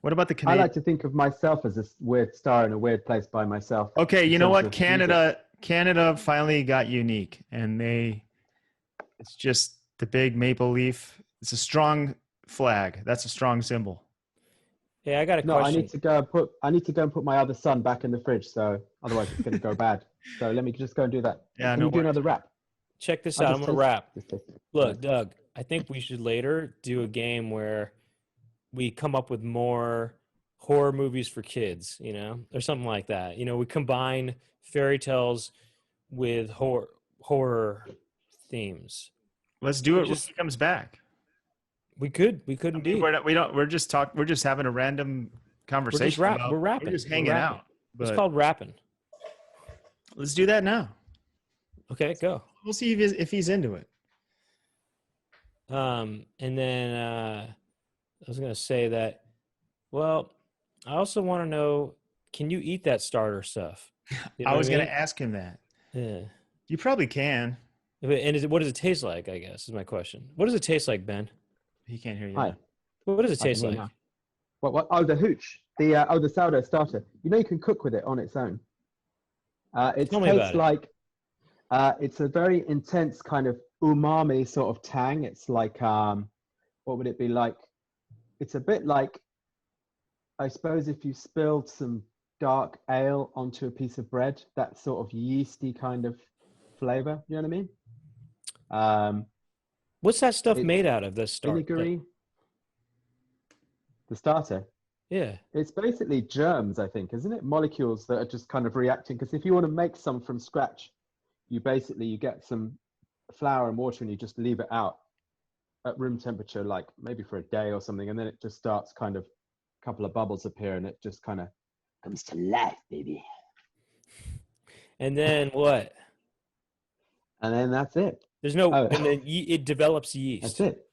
What about the I Canadian? like to think of myself as a weird star in a weird place by myself. Okay, you know terms what? of Canada finally got unique, and it's just the big maple leaf. It's a strong flag. That's a strong symbol. Hey, I got a No, question. I need to go and put my other son back in the fridge, so otherwise it's going to go bad. So let me just go and do that. Yeah, Can no you do worries. another rap? Check this I'll out. just I'm going to taste- rap. just taste it. Look, Doug, I think we should later do a game where we come up with more horror movies for kids, you know, or something like that. You know, we combine fairy tales with horror themes. Let's do it when Just- he comes back. We could indeed. We're just having a random conversation. We're rapping. We're just hanging out. It's But called rapping. let's do that now. Okay, go. We'll see if he's into it. And then I was going to say that, well, I also want to know, can you eat that starter stuff? You know I what was going mean? to ask him that. Yeah. You probably can. And what does it taste like, I guess, is my question. What does it taste like, Ben? He can't hear you. Hi. What does it I can taste hear like? now. What? Oh, the hooch. The sourdough starter. You know you can cook with it on its own. It Tell me about tastes it. like it's a very intense kind of umami sort of tang. It's like what would it be like? It's a bit like, I suppose, if you spilled some dark ale onto a piece of bread, that sort of yeasty kind of flavor. You know what I mean? What's that stuff It's made out of, this starter? Vinegary. The starter. Yeah. It's basically germs, I think, isn't it? Molecules that are just kind of reacting. Because if you want to make some from scratch, you get some flour and water and you just leave it out at room temperature, like maybe for a day or something. And then it just starts kind of, a couple of bubbles appear and it just kind of comes to life, baby. And then what? And then that's it. There's no, Oh. and then it develops yeast. That's it.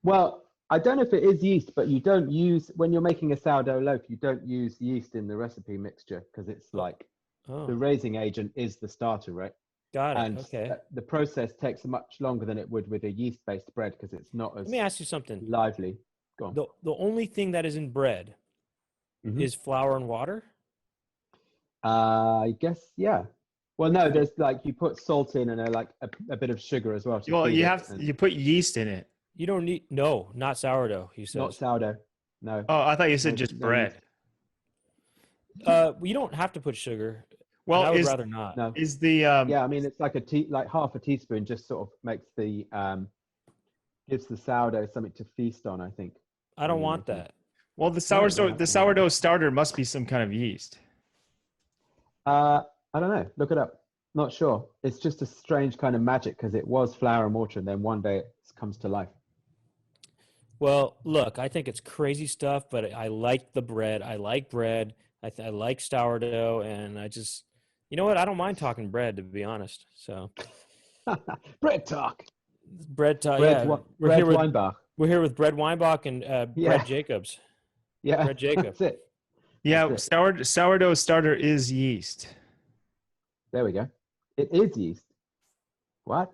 Well, I don't know if it is yeast, but you don't use, when you're making a sourdough loaf, you don't use yeast in the recipe mixture because it's like the raising agent is the starter, right? Got it. And Okay. the process takes much longer than it would with a yeast-based bread because it's not as Let me ask you something. lively. Go on. The only thing that is in bread is flour and water? I guess, yeah. Well, no, there's like you put salt in and a bit of sugar as well. Well, you put yeast in it. You don't need not sourdough, he says. Not sourdough. No. Oh, I thought you said just bread. You don't have to put sugar. Well, I would rather not. No. Is the yeah, I mean it's like like half a teaspoon just sort of makes the gives the sourdough something to feast on, I think. I don't want that. Well, the sourdough starter must be some kind of yeast. I don't know. Look it up. Not sure. It's just a strange kind of magic because it was flour and water and then one day it comes to life. Well, look, I think it's crazy stuff, but I like the bread. I like bread. I like sourdough, and I just, you know what? I don't mind talking bread, to be honest. So, bread talk. Bread talk. Bread, Yeah, Bread Weinbach. We're here with Bread Weinbach and Brett Jacobs. Yeah, Brett Jacobs. That's it. Yeah, That's it. Sourdough starter is yeast. There we go. It is yeast. What?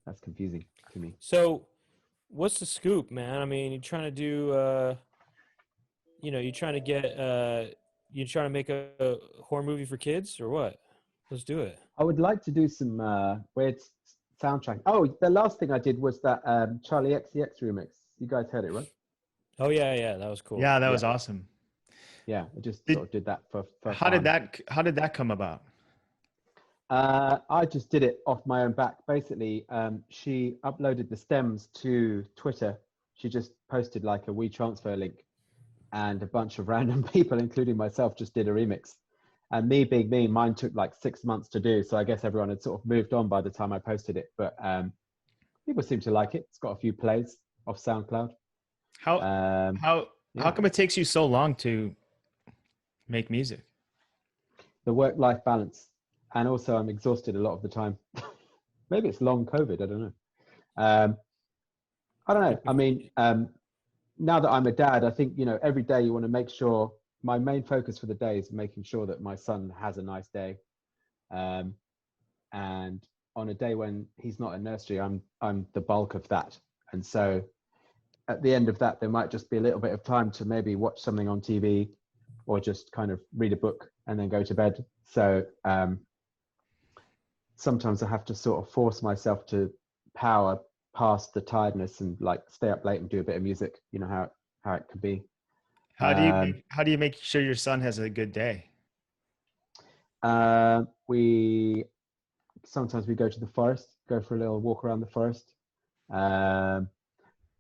That's confusing to me. So, what's the scoop, man? I mean, you're trying to do, you're trying to make a horror movie for kids or what? Let's do it. I would like to do some weird soundtrack. Oh, the last thing I did was that Charlie XCX remix. You guys heard it, right? Oh yeah, that was cool. Yeah, that was awesome. Yeah, I just sort of did that for How fun. did that come about? I just did it off my own back. Basically, she uploaded the stems to Twitter. She just posted like a WeTransfer link, and a bunch of random people, including myself, just did a remix. And me being me, mine took like 6 months to do. So I guess everyone had sort of moved on by the time I posted it. But people seem to like it. It's got a few plays off SoundCloud. How come it takes you so long to make music? The work-life balance. And also I'm exhausted a lot of the time. Maybe it's long COVID, I don't know. I don't know. I mean, now that I'm a dad, I think, every day you want to make sure, my main focus for the day is making sure that my son has a nice day. And on a day when he's not in nursery, I'm the bulk of that. And so at the end of that, there might just be a little bit of time to maybe watch something on TV or just kind of read a book and then go to bed. So sometimes I have to sort of force myself to power past the tiredness and like stay up late and do a bit of music. You know how it can be. How do you make sure your son has a good day? Sometimes we go to the forest, go for a little walk around the forest.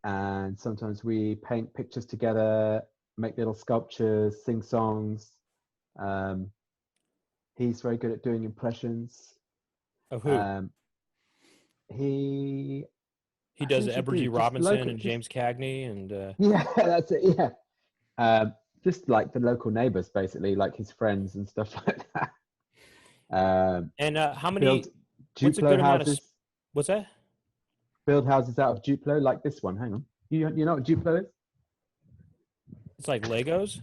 And sometimes we paint pictures together, make little sculptures, sing songs. He's very good at doing impressions. Of who? He does Edward G. Robinson and James Cagney and yeah, that's it. Yeah, just like the local neighbors, basically, like his friends and stuff like that. And how many? What's a good amount of? What's that? Build houses out of Duplo, like this one. Hang on, you know what Duplo is? It's like Legos.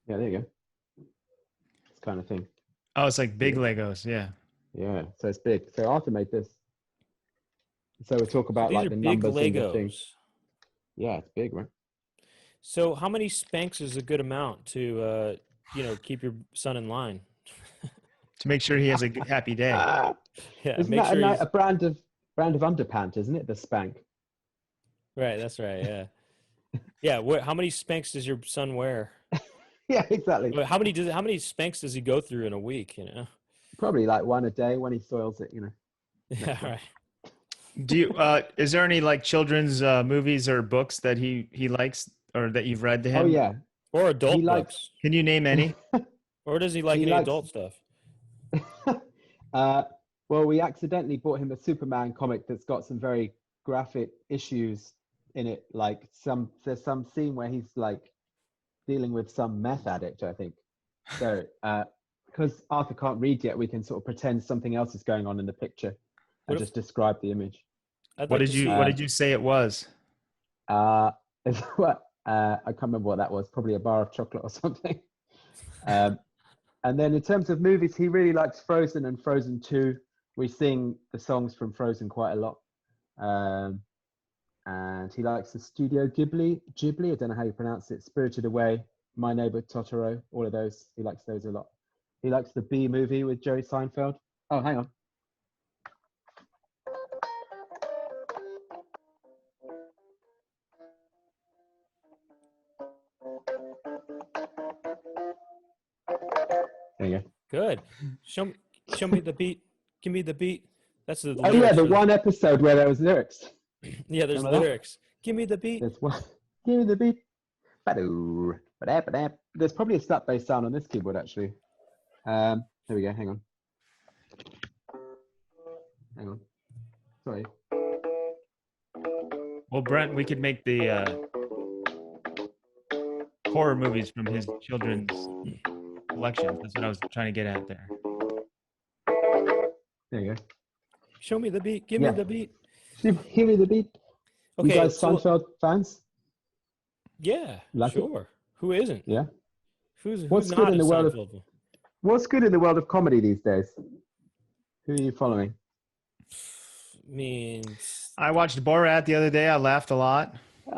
Yeah, there you go. This kind of thing. Oh, it's like big Legos. Yeah. Yeah, so it's big. So Arthur made this. So we talk about like the numbers and the things. Yeah, it's big, right? So how many spanks is a good amount to, keep your son in line? To make sure he has a good, happy day. Yeah, isn't make that sure a brand of underpant, isn't it? The Spank. Right, that's right. Yeah, yeah. How many spanks does your son wear? Yeah, exactly. How many spanks does he go through in a week? Probably like one a day when he soils it. Yeah, right. Do you? Is there any like children's movies or books that he likes or that you've read to him? Oh yeah. Or adult books. Can you name any? Or does he like any adult stuff? Well, we accidentally bought him a Superman comic that's got some very graphic issues in it. Like there's some scene where he's like dealing with some meth addict, I think. So because Arthur can't read yet, we can sort of pretend something else is going on in the picture and just describe the image. I'd What like did to you see. What did you say it was? What? I can't remember what that was. Probably a bar of chocolate or something. And then in terms of movies, he really likes Frozen and Frozen 2. We sing the songs from Frozen quite a lot. And he likes the Studio Ghibli, I don't know how you pronounce it, Spirited Away, My Neighbor Totoro, all of those. He likes those a lot. He likes the Bee Movie with Jerry Seinfeld. Oh, hang on. There you go. Good. Show me the beat. Give me the beat. That's the Oh, yeah, lyrics the for one episode where there was lyrics. Yeah, there's Remember that? lyrics. Give me the beat. There's one. Give me the beat. Ba-doo, ba-da, ba-da. There's probably a slap-based sound on this keyboard, actually. There we go. Hang on. Hang on. Sorry. Well, Brent, we could make the horror movies from his children's collection. That's what I was trying to get at there. There you go. Show me the beat. Give Yeah. me the beat. Give me the beat. Okay. You guys so- Seinfeld fans? yeah. Like it? Sure. Who isn't? Yeah. Who's What's not good in a the world of Seinfeld? What's good in the world of comedy these days? Who are you following? Means I watched Borat the other day. I laughed a lot.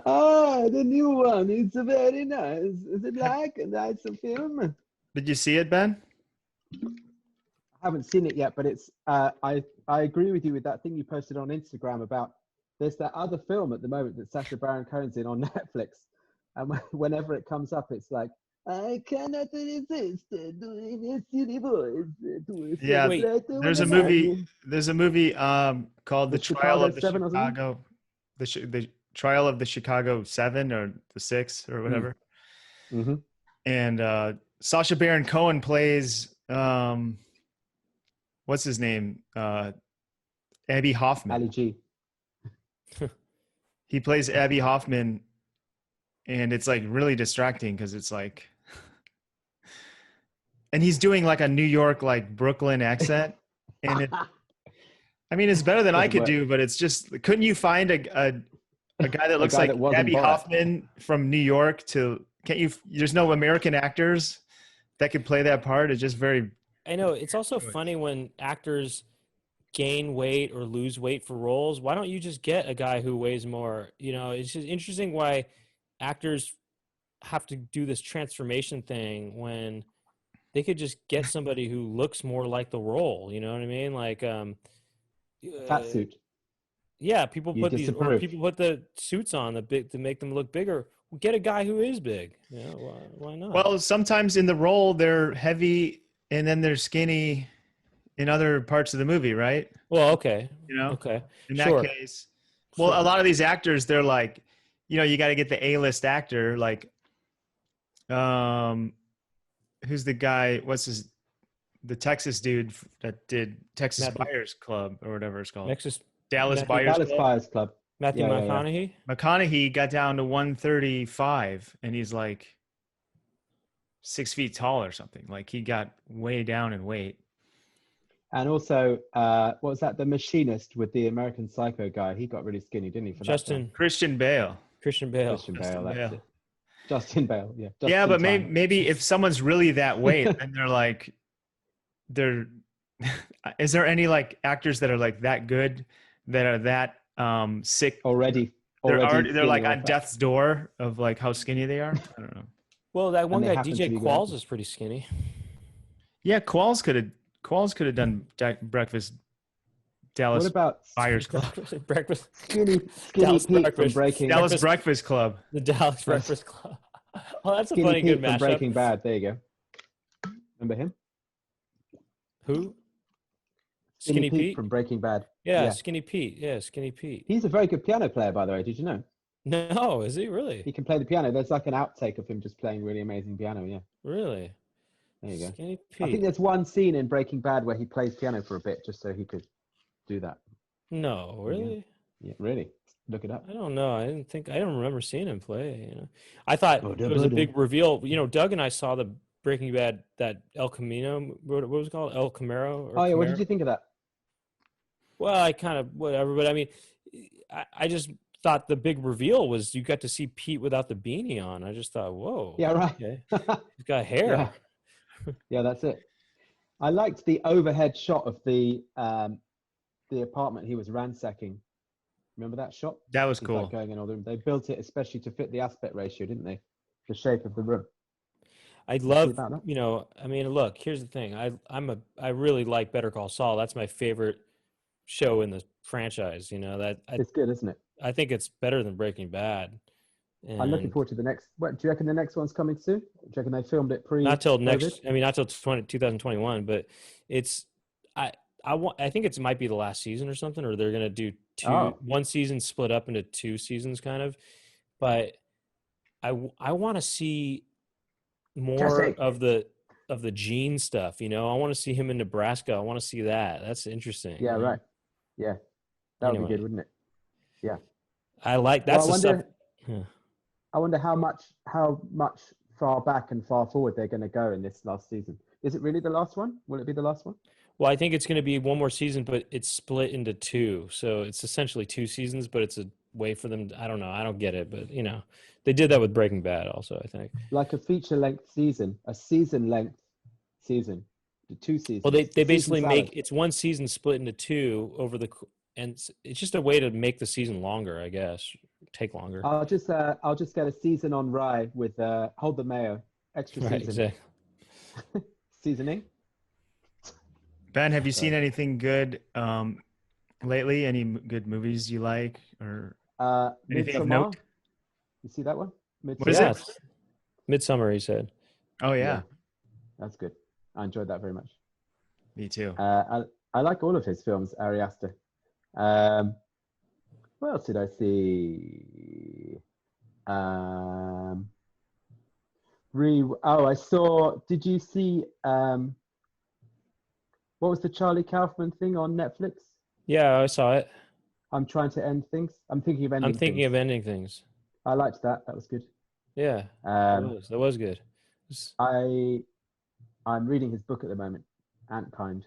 Oh, the new one. It's very nice. Is it like a nice film? Did you see it, Ben? I haven't seen it yet, but it's. I agree with you with that thing you posted on Instagram about. There's that other film at the moment that Sacha Baron Cohen's in on Netflix, and whenever it comes up, it's like I cannot resist doing a silly voice. Yeah, Wait, There's a movie. There's a movie called The Trial Chicago of the 7 or something? Chicago, the Trial of the Chicago 7 or the 6 or whatever. Mm-hmm. And Sacha Baron Cohen plays what's his name? Abby Hoffman. Ali G. He plays Abby Hoffman, and it's like really distracting because it's like, and he's doing like a New York, like Brooklyn accent, and it, I mean, it's better than I could do, but it's just, couldn't you find a guy that looks guy like that wasn't Abby Borat. Hoffman from New York can't you, there's no American actors that could play that part. It's just very, I know it's also funny when actors gain weight or lose weight for roles. Why don't you just get a guy who weighs more? You know, it's just interesting why actors have to do this transformation thing when they could just get somebody who looks more like the role. You know what I mean? Like, Fat suit. yeah, people You put disapprove. people put the suits on to make them look bigger. Well, get a guy who is big. You know, why not? well, sometimes in the role they're heavy and then they're skinny in other parts of the movie, right? Well, okay, You know, okay, in that sure. case, well, Sure. a lot of these actors, they're like, you know, you got to get the A-list actor, like, who's the guy? The Texas dude that did Texas Matthew- Buyers Club or whatever it's called. Next is Dallas Matthew- Buyers Dallas Club. Buyers Club. Matthew Yeah, yeah, yeah. McConaughey. McConaughey got down to 135 and he's like 6 feet tall or something. Like he got way down in weight. And also, what was that? The Machinist with the American Psycho guy. He got really skinny, didn't he? For that film? Christian Bale. Christian Bale. Justin Bale. Justin That's Bale. it. Justin Bale. Yeah. Just Yeah, in but time. maybe if someone's really that weight and is there any like actors that are like that good that are that sick already. they're skinny like or on fat. death's door of like how skinny they are? I don't know. Well, that one they guy, happen to DJ be Qualls, good. is pretty skinny. Yeah, Qualls could have done breakfast Dallas What about Buyers Club. Breakfast. Skinny Dallas Pete from Breakfast. Breaking Dallas Breakfast Club. The Dallas Breakfast Club. Oh, that's a Skinny funny Pete good from mashup. Breaking Bad. There you go. Remember him? Who? Skinny Skinny Pete? from Breaking Bad. Yeah, yeah. Skinny Pete. Yeah, Skinny Pete. He's a very good piano player, by the way. Did you know? No, is he really? He can play the piano. There's like an outtake of him just playing really amazing piano. Yeah. Really? There you go. Skinny I think Pete. there's one scene in Breaking Bad where he plays piano for a bit just so he could do that. No, really? Yeah, really. Look it up. I don't know. I don't remember seeing him play. You know, I thought it was a big reveal. You know, Doug and I saw the Breaking Bad, that El Camino. What was it called? El Camaro. Or Oh yeah, what Camaro? did you think of that? Well, I kind of whatever, but I mean, I just thought the big reveal was you got to see Pete without the beanie on. I just thought, whoa, Yeah, right. okay, he's got hair. Yeah. Yeah, that's it. I liked the overhead shot of the apartment he was ransacking. Remember that shot? That was He's cool. like going in all the room. They built it especially to fit the aspect ratio, didn't they? The shape of the room. I See love, about that? you know, I mean, look, here's the thing. I really like Better Call Saul. That's my favorite show in the franchise. You know, It's good, isn't it? I think it's better than Breaking Bad. I'm looking And forward to the next. What do you reckon the next one's coming soon? Do you reckon they filmed it pre? not till next, COVID? I mean, not till 2021, but it's, I think it might be the last season or something, or they're going to do one season split up into 2 seasons kind of, but I want to see more Jesse. of the Gene stuff, you know. I want to see him in Nebraska. I want to see that. That's interesting. Yeah, you know? right. Yeah, that would be Anyway. good, wouldn't it? Yeah. I like that's Well, the stuff. Yeah. I wonder how much far back and far forward they're going to go in this last season. Is it really the last one? Will it be the last one? Well, I think it's going to be one more season, but it's split into 2, so it's essentially 2 seasons. But it's a way for them. I don't know. I don't get it, but you know, they did that with Breaking Bad, also. I think. Like a feature-length season, a season-length season, the 2 seasons. Well, they Season basically salad. make it's one season split into 2 over the, and it's just a way to make the season longer, I guess. Take longer. I'll just get a season on rye with hold the mayo, extra Right, season exactly. seasoning. Ben, have you seen anything good lately? Any good movies you like, or anything of Midsommar. note? You see that one? What is Midsommar? it? Midsummer, he said. Oh yeah, That's good. I enjoyed that very much. me too. I like all of his films, Ari Aster. What else did I see? I saw. Did you see? What was the Charlie Kaufman thing on Netflix? Yeah, I saw it. I'm trying to end things. I'm thinking of ending. I'm thinking things. of ending things. I liked that. That was good. Yeah, that was good. I'm reading his book at the moment, Antkind,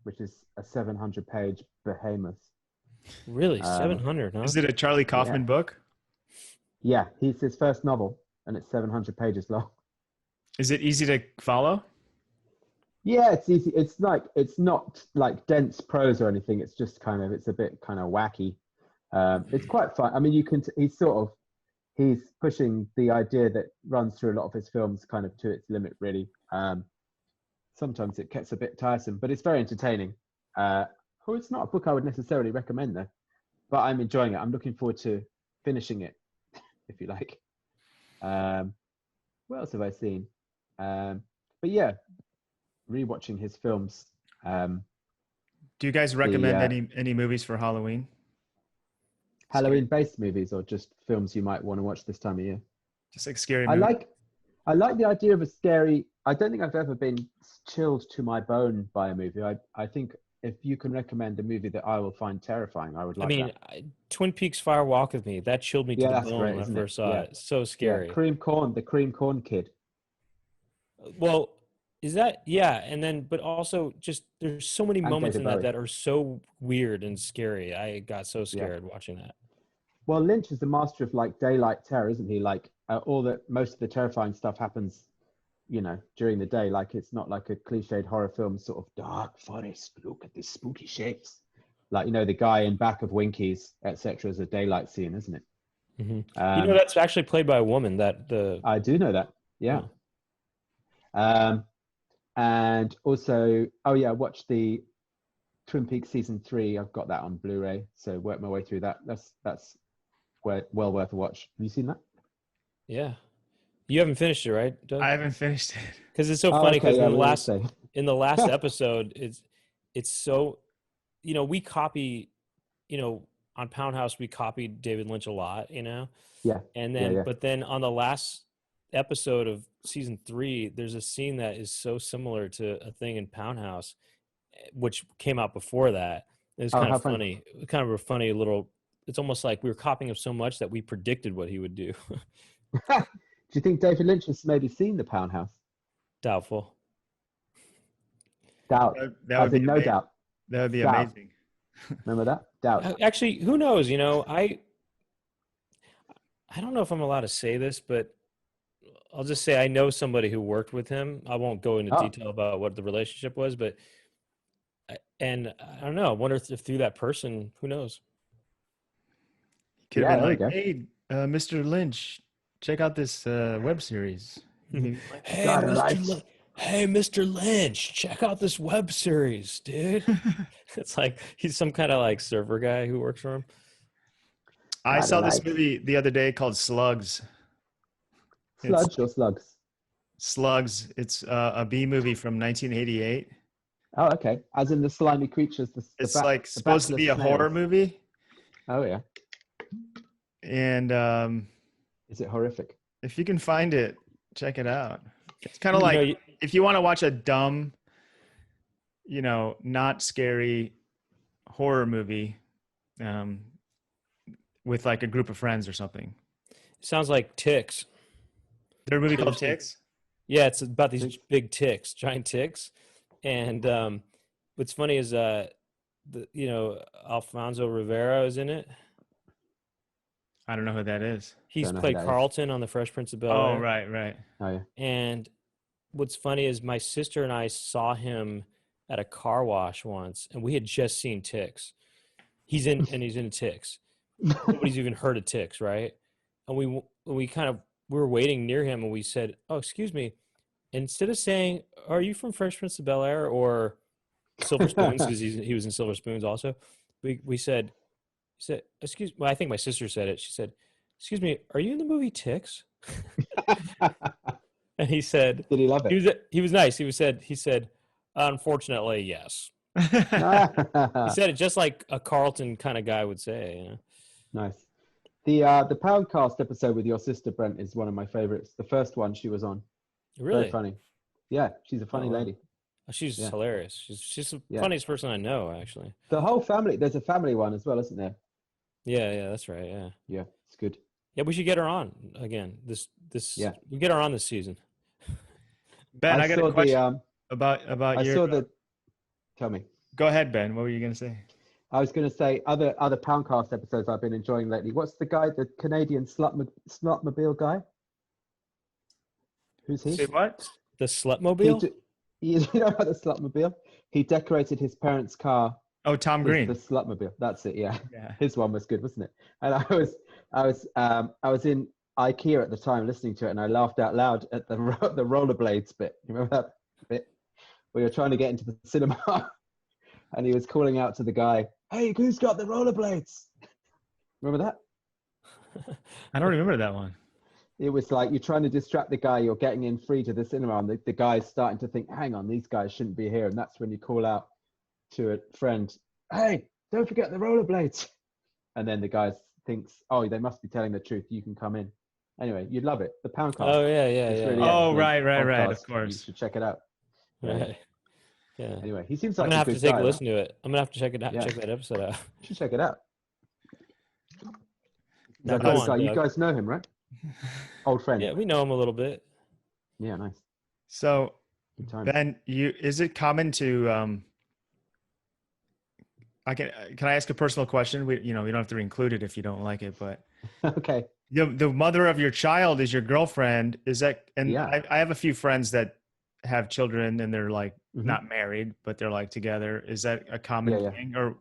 which is a 700-page behemoth. Really, 700, huh? Is it a Charlie Kaufman book? Yeah, it's his first novel, and it's 700 pages long. Is it easy to follow? Yeah, it's easy. It's not like dense prose or anything. It's just it's a bit kind of wacky. It's quite fun. I mean, he's pushing the idea that runs through a lot of his films kind of to its limit, really. Sometimes it gets a bit tiresome, but it's very entertaining. It's not a book I would necessarily recommend though, but I'm enjoying it. I'm looking forward to finishing it, if you like. What else have I seen? But yeah, rewatching his films. Do you guys recommend any movies for Halloween? Halloween-based movies, or just films you might want to watch this time of year? Just like scary I movies. I like the idea of a scary. I don't think I've ever been chilled to my bone by a movie. I think if you can recommend a movie that I will find terrifying, I would like that. Twin Peaks Fire Walk with Me, that chilled me to the that's bone great, when I isn't it? first saw Yeah. it. It's so scary. Yeah, the cream corn kid. Well, is that, yeah, and then, but also just there's so many And moments in David that Bowie. that are so weird and scary. I got so scared watching that. Well, Lynch is the master of like daylight terror, isn't he? Like most of the terrifying stuff happens, during the day. Like it's not like a cliched horror film, sort of dark forest. Look at the spooky shapes. Like the guy in Back of Winkies, etc. is a daylight scene, isn't it? Mm-hmm. That's actually played by a woman. I do know that. Yeah. And also, watch the Twin Peaks season 3. I've got that on Blu-ray, so work my way through that. That's well worth a watch. Have you seen that? Yeah. You haven't finished it, right, Doug? I haven't finished it. Because it's so funny. Because in the last episode, it's so, we copy, on Poundhouse we copied David Lynch a lot, Yeah. And then, but then on the last episode of season 3, there's a scene that is so similar to a thing in Poundhouse, which came out before that. It was kind of funny. Kind of a funny little. It's almost like we were copying him so much that we predicted what he would do. Do you think David Lynch has maybe seen the Poundhouse? Doubtful. Doubt. That would be no doubt. That would be Doubt. amazing. Remember that? Doubt. Actually, who knows? You know, I don't know if I'm allowed to say this, but I'll just say I know somebody who worked with him. I won't go into Oh. detail about what the relationship was, but and I don't know. I wonder if through that person, who knows? Could have Yeah, been there we like, go. hey, Mr. Lynch, check out this web series. Hey, God, Mr. right. Hey, Mr. Lynch, check out this web series, dude. It's like he's some kind of like server guy who works for him. I God, saw this right. movie the other day called Slugs. Sludge or slugs? Slugs. It's a B movie from 1988. Oh, okay. As in the slimy creatures. It's like supposed to be a horror movie, Oh, yeah. and Is it horrific? if you can find it, check it out. It's kind of You like know, if you want to watch a dumb, not scary horror movie, with like a group of friends or something. sounds like ticks. There's a movie called Ticks. Yeah, it's about these big ticks, giant ticks. And what's funny is Alfonso Rivera is in it. I don't know who that is. He's Don't know who played that is. Carlton on The Fresh Prince of Bel-Air. Oh, right. Oh, yeah. And what's funny is my sister and I saw him at a car wash once, and we had just seen Ticks. He's in Ticks. Nobody's even heard of Ticks, right? And we were waiting near him, and we said, "Oh, excuse me." Instead of saying, "Are you from Fresh Prince of Bel-Air or Silver Spoons?" Because he was in Silver Spoons also. We said, "Excuse." Well, I think my sister said it. She said, "Excuse me, are you in the movie Ticks?" And he said, Did he love it? He was nice. He said, "Unfortunately, yes." He said it just like a Carlton kind of guy would say. You know? Nice. The Poundcast episode with your sister Brent is one of my favorites. The first one she was on. Really? Very funny. Yeah, she's a funny Oh, wow. lady. She's Yeah. hilarious. She's the Yeah. funniest person I know, actually. The whole family. There's a family one as well, isn't there? Yeah, that's right. Yeah. Yeah, it's good. Yeah, we should get her on again. Yeah. We get her on this season. Ben, I got saw a question the, about I your. saw the. Tell me. Go ahead, Ben. What were you gonna say? I was going to say other Poundcast episodes I've been enjoying lately. What's the guy, the Canadian slutmobile guy? Who's he? Say what? The Slutmobile? You know about the slutmobile? He decorated his parents' car. Oh, Tom as Green. The slutmobile. That's it. Yeah. Yeah. His one was good, wasn't it? And I was in IKEA at the time listening to it, and I laughed out loud at the rollerblades bit. You remember that bit where you're trying to get into the cinema, and he was calling out to the guy, "Hey, who's got the rollerblades?" Remember that? I don't remember that one. It was like you're trying to distract the guy, you're getting in free to the cinema, and the guy's starting to think, hang on, these guys shouldn't be here. And that's when you call out to a friend, "Hey, don't forget the rollerblades." And then the guy thinks, oh, they must be telling the truth. You can come in. Anyway, you'd love it. The Poundcast. Oh, yeah. Really Oh, excellent right, podcast. of course. You should check it out. Right. Yeah. Anyway, he seems I'm like gonna a have good to take guy, a right? listen to it. I'm gonna have to check it out. Yeah. Check that episode out. You should check it out. Now, That go good on, guy. You Doug. guys know him, right? Old friend. Yeah, we know him a little bit. Yeah, nice. So, Good time. Ben, is it common to can I ask a personal question? We don't have to include it if you don't like it, but Okay. the mother of your child is your girlfriend. Is that? And Yeah. I have a few friends that have children and they're like Mhm. not married, but they're like together. Is that a common Yeah. thing, or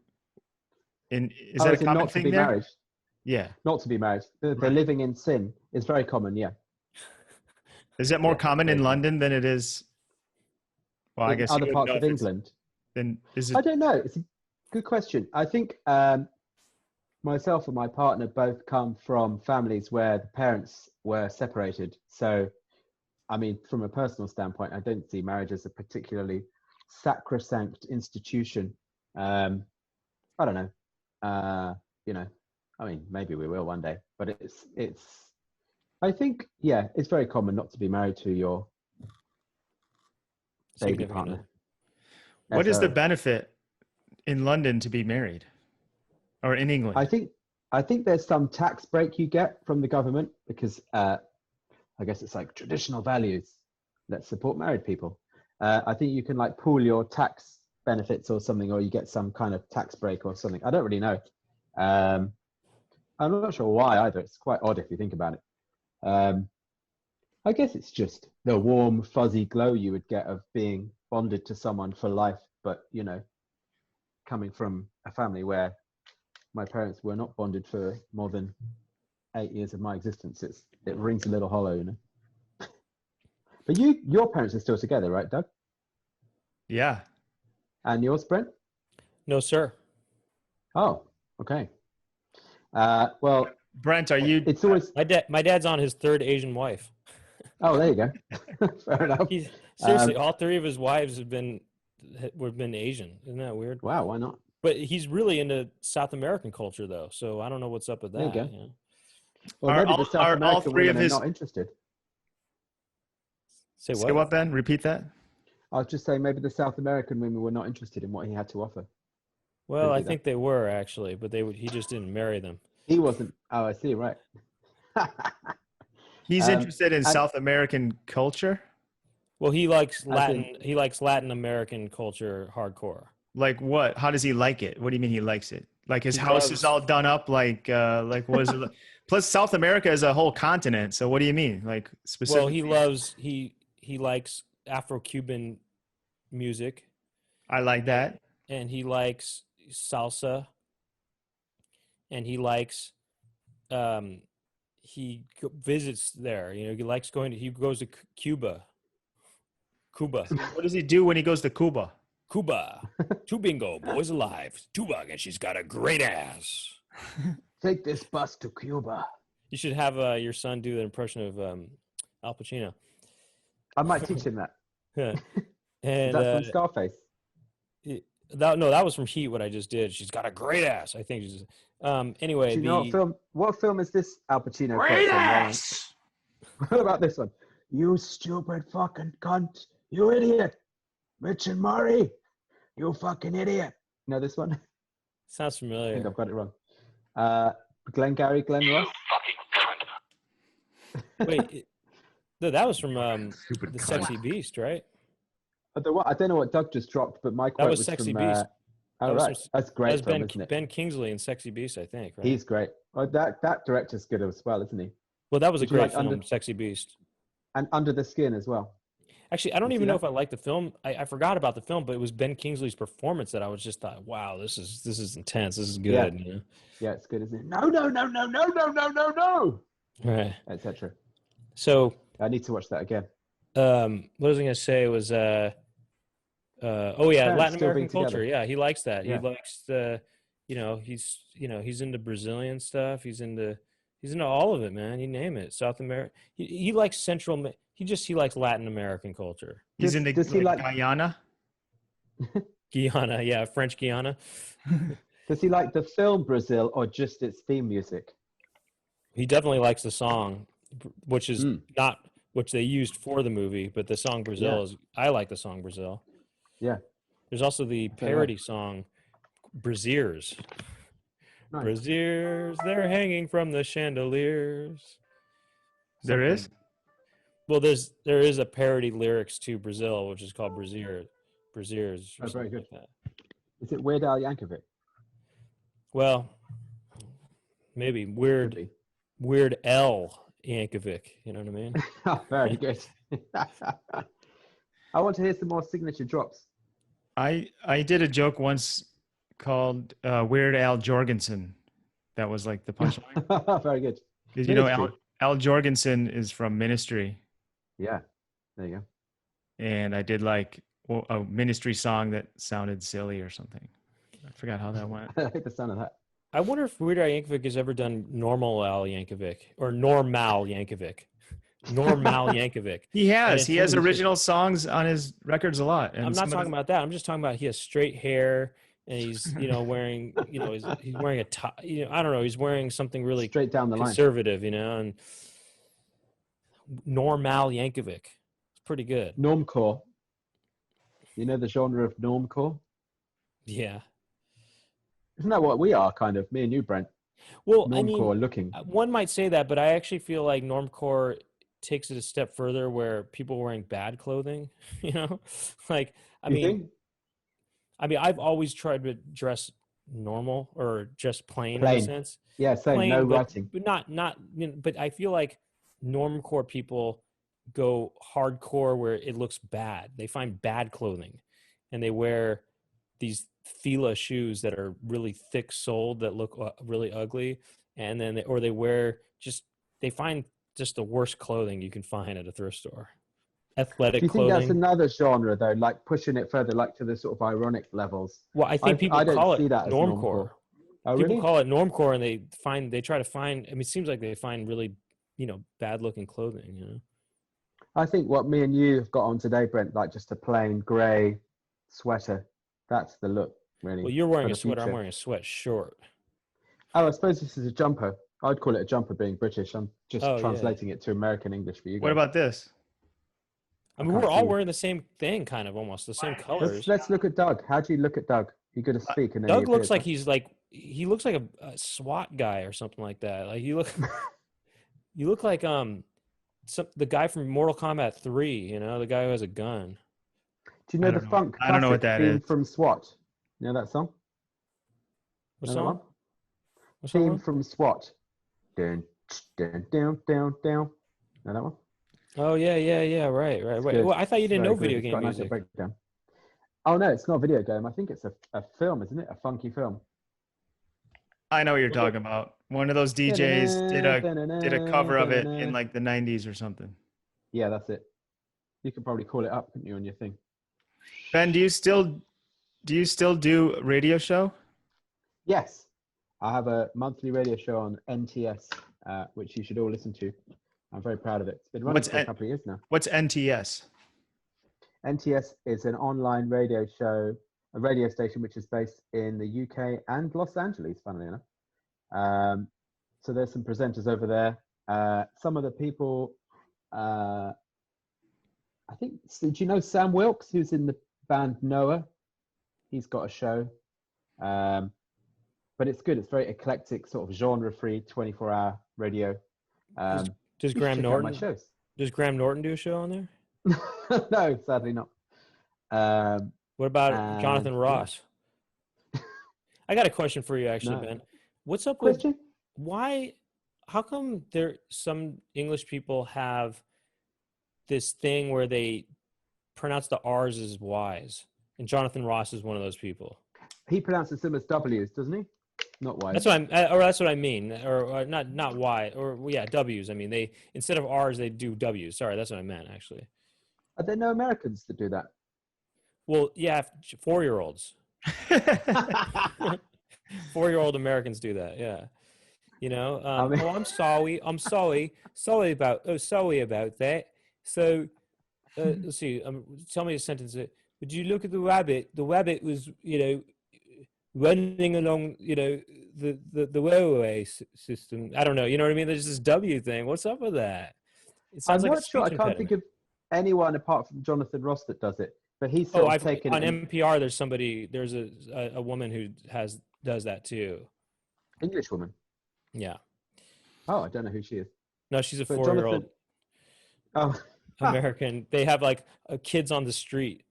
is Oh, that a is it common not to thing be there? married? Yeah. Not to be married. The Right. living in sin is very common. Yeah. Is that more Yeah, common in very common. London than it is? Well, I In guess you other wouldn't parts know of if it's- England. Then is I it? don't know. It's a good question. I think myself and my partner both come from families where the parents were separated. So, I mean, from a personal standpoint, I don't see marriage as a particularly sacrosanct institution. I don't know. I mean, maybe we will one day, but it's. I think, yeah, it's very common not to be married to your baby Significant partner. other. What is the SO. benefit in London to be married, or in England? I think there's some tax break you get from the government because I guess it's like traditional values. Let's support married people. I think you can like pool your tax benefits or something, or you get some kind of tax break or something. I don't really know. I'm not sure why either. It's quite odd if you think about it. I guess it's just the warm, fuzzy glow you would get of being bonded to someone for life. But, you know, coming from a family where my parents were not bonded for more than 8 years of my existence, it rings a little hollow, you know. But your parents are still together, right, Doug? Yeah. And yours, Brent? No, sir. Oh, okay. Well, Brent, are you? it's always. My dad's on his third Asian wife. Oh, there you go. Fair enough. Seriously, all three of his wives have been Asian. Isn't that weird? Wow, why not? But he's really into South American culture, though. So I don't know what's up with that. There you go. know? Well, Are maybe the South all American three of women his- are not interested. Say Say what, Ben? Repeat that. I was just saying maybe the South American women were not interested in what he had to offer. Well, I Maybe think they were actually, but he just didn't marry them. He wasn't. Oh, I see. Right. He's interested in and- South American culture. Well, he likes in- Latin. He likes Latin American culture hardcore. Like what? How does he like it? What do you mean he likes it? Like his He house loves- is all done up like what is it? Plus South America is a whole continent. So what do you mean? Like specifically? Well, he likes Afro-Cuban music, I like that. and he likes salsa, and he likes visits there. You know, he likes he goes to Cuba. What does he do when he goes to Cuba? Cuba. Two bingo, boys alive. Tuba, and she's got a great ass. Take this bus to Cuba. You should have your son do an impression of Al Pacino. I might teach him that. Yeah. And That's from Scarface. that was from Heat. What I just did. She's got a great ass. I think. Anyway, Do you know what film is this Al Pacino? quote Great from, ass! What about this one? You stupid fucking cunt. You idiot. Mitch and Murray. You fucking idiot. You know this one? sounds I think familiar. I've got it wrong. Glengarry Glen Ross. Wait, that was from Stupid the cunt. Sexy Beast, right? I don't know what Doug just dropped, but my quote was Sexy from, Beast. Oh, That was right. from- That's That great was film, isn't it? Ben Kingsley in Sexy Beast, I think. Right? He's great. Oh, that director's good as well, isn't he? Well, that was a Did you great like film, Sexy Beast. And Under the Skin as well. Actually, I don't You even see know that? if I liked the film. I forgot about the film, but it was Ben Kingsley's performance that I was just thought, wow, this is intense. This is good. Yeah. You know? Yeah, it's good, isn't it? No, no, no, no, no, no, no, no, no, Right. etc. So, I need to watch that again. what was I going to say was, oh yeah, Parents Latin still American being together. culture. Yeah, he likes that. Yeah. He likes the, he's into Brazilian stuff. He's into all of it, man. You name it. South America. He likes he likes Latin American culture. He's Does- in the does he like- Guyana. Guyana, yeah, French Guyana. Does he like the film Brazil or just its theme music? He definitely likes the song, which is Mm. not which they used for the movie, but the song Brazil is. I like the song Brazil. Yeah. There's also the parody song Braziers. Nice. Braziers, they're hanging from the chandeliers. There is? Something. Well, there is a parody lyrics to Brazil, which is called Braziers. Braziers. or Oh, very something good. like that. Is it Weird Al Yankovic? Well, maybe Could Weird L Yankovic. You know what I mean? be. Very good. I want to hear some more signature drops. I did a joke once called Weird Al Jorgensen. That was like the punchline. Very good. Did you know Ministry. Al Jorgensen is from Ministry? Yeah. There you go. And I did like a Ministry song that sounded silly or something. I forgot how that went. I like the sound of that. I wonder if Weird Al Yankovic has ever done Normal Al Yankovic or Normal Yankovic. Normal Yankovic. He has. He has somebody- original songs on his records a lot. And I'm some not of talking about that. I'm just talking about he has straight hair and he's wearing he's wearing a tie. I don't know. He's wearing something really Straight down the line. conservative, and Normal Yankovic. It's pretty good. Normcore. You know the genre of normcore? Yeah. Isn't that what we are, kind of? Me and you, Brent. Well, Normcore looking. one might say that, but I actually feel like normcore takes it a step further, where people wearing bad clothing. Like, I You mean, think? I mean, I've always tried to dress normal or just plain, in a Plain. sense. Yeah, same. No writing. But not. You know, but I feel like normcore people go hardcore where it looks bad. They find bad clothing, and they wear these Fila shoes that are really thick soled that look really ugly, and then they wear they find just the worst clothing you can find at a thrift store. Athletic Do you think that's clothing. another genre though, like pushing it further, like to the sort of ironic levels? Well, I think people I don't call it see that as normcore. Oh, People really? call it normcore, and they try to find. I mean, it seems like they find really, bad looking clothing. You know. I think what me and you have got on today, Brent, like just a plain grey sweater. That's the look, really. Well, you're wearing for a the sweater. I'm future. wearing a sweatshirt. Oh, I suppose this is a jumper. I'd call it a jumper being British. I'm just Oh, yeah. translating it to American English for you guys. What about this? I mean, can't we're all see. wearing the same thing, kind of almost the same colors. Let's look at Doug. How do you look at Doug? You're going to speak, and then Doug he looks appears, like huh? he looks like a SWAT guy or something like that. Like you look like the guy from Mortal Kombat 3. You know, the guy who has a gun. Do you know the funk? I don't know what classic that theme is. from SWAT. You know that song? What's Know that song? one? What's that Theme one? from SWAT. Dun, dun, down, down, down. Know that one? Oh yeah. Right. It's Wait. good. Well, I thought you It's didn't very know good. video It's game got a nice music. breakdown. Oh no, it's not a video game. I think it's a film, isn't it? A funky film. I know what you're talking about. One of those DJs did a cover of it in like the 90s or something. Yeah, that's it. You could probably call it up, couldn't you, on your thing? Ben, do you still do a radio show? Yes, I have a monthly radio show on NTS, which you should all listen to. I'm very proud of it. It's been running for a couple of years now. What's NTS? NTS is an online radio show, a radio station which is based in the UK and Los Angeles, funnily enough. So there's some presenters over there. Some of the people, I think, do you know Sam Wilkes, who's in the band Noah? He's got a show. But it's good. It's very eclectic, sort of genre-free, 24-hour radio. Does You should Graham check out my Norton? shows. Does Graham Norton do a show on there? No, sadly not. What about and- Jonathan Ross? I got a question for you, actually, No. Ben. What's up with Question? how come some English people have this thing where they pronounce the R's as Y's, and Jonathan Ross is one of those people? He pronounces them as W's, doesn't he? Not Y's. That's what I mean, or not Y, or yeah, W's. I mean, they instead of R's they do W's. Sorry, that's what I meant actually. Are there no Americans that do that? Well, yeah, 4-year-olds. 4-year-old Americans do that. Yeah, you know. Oh, I'm sorry. Sorry about that. So, let's see. Tell me a sentence. Would you look at the rabbit? The rabbit was, running along, the railway system. I don't know. You know what I mean? There's this W thing. What's up with that? It sounds I'm like not sure. I can't think of anyone apart from Jonathan Ross that does it. But he's sort of taken on it. NPR. There's a woman who does that too. English woman. Yeah. Oh, I don't know who she is. No, she's a But 4-year-old Oh, American. They have like kids on the street.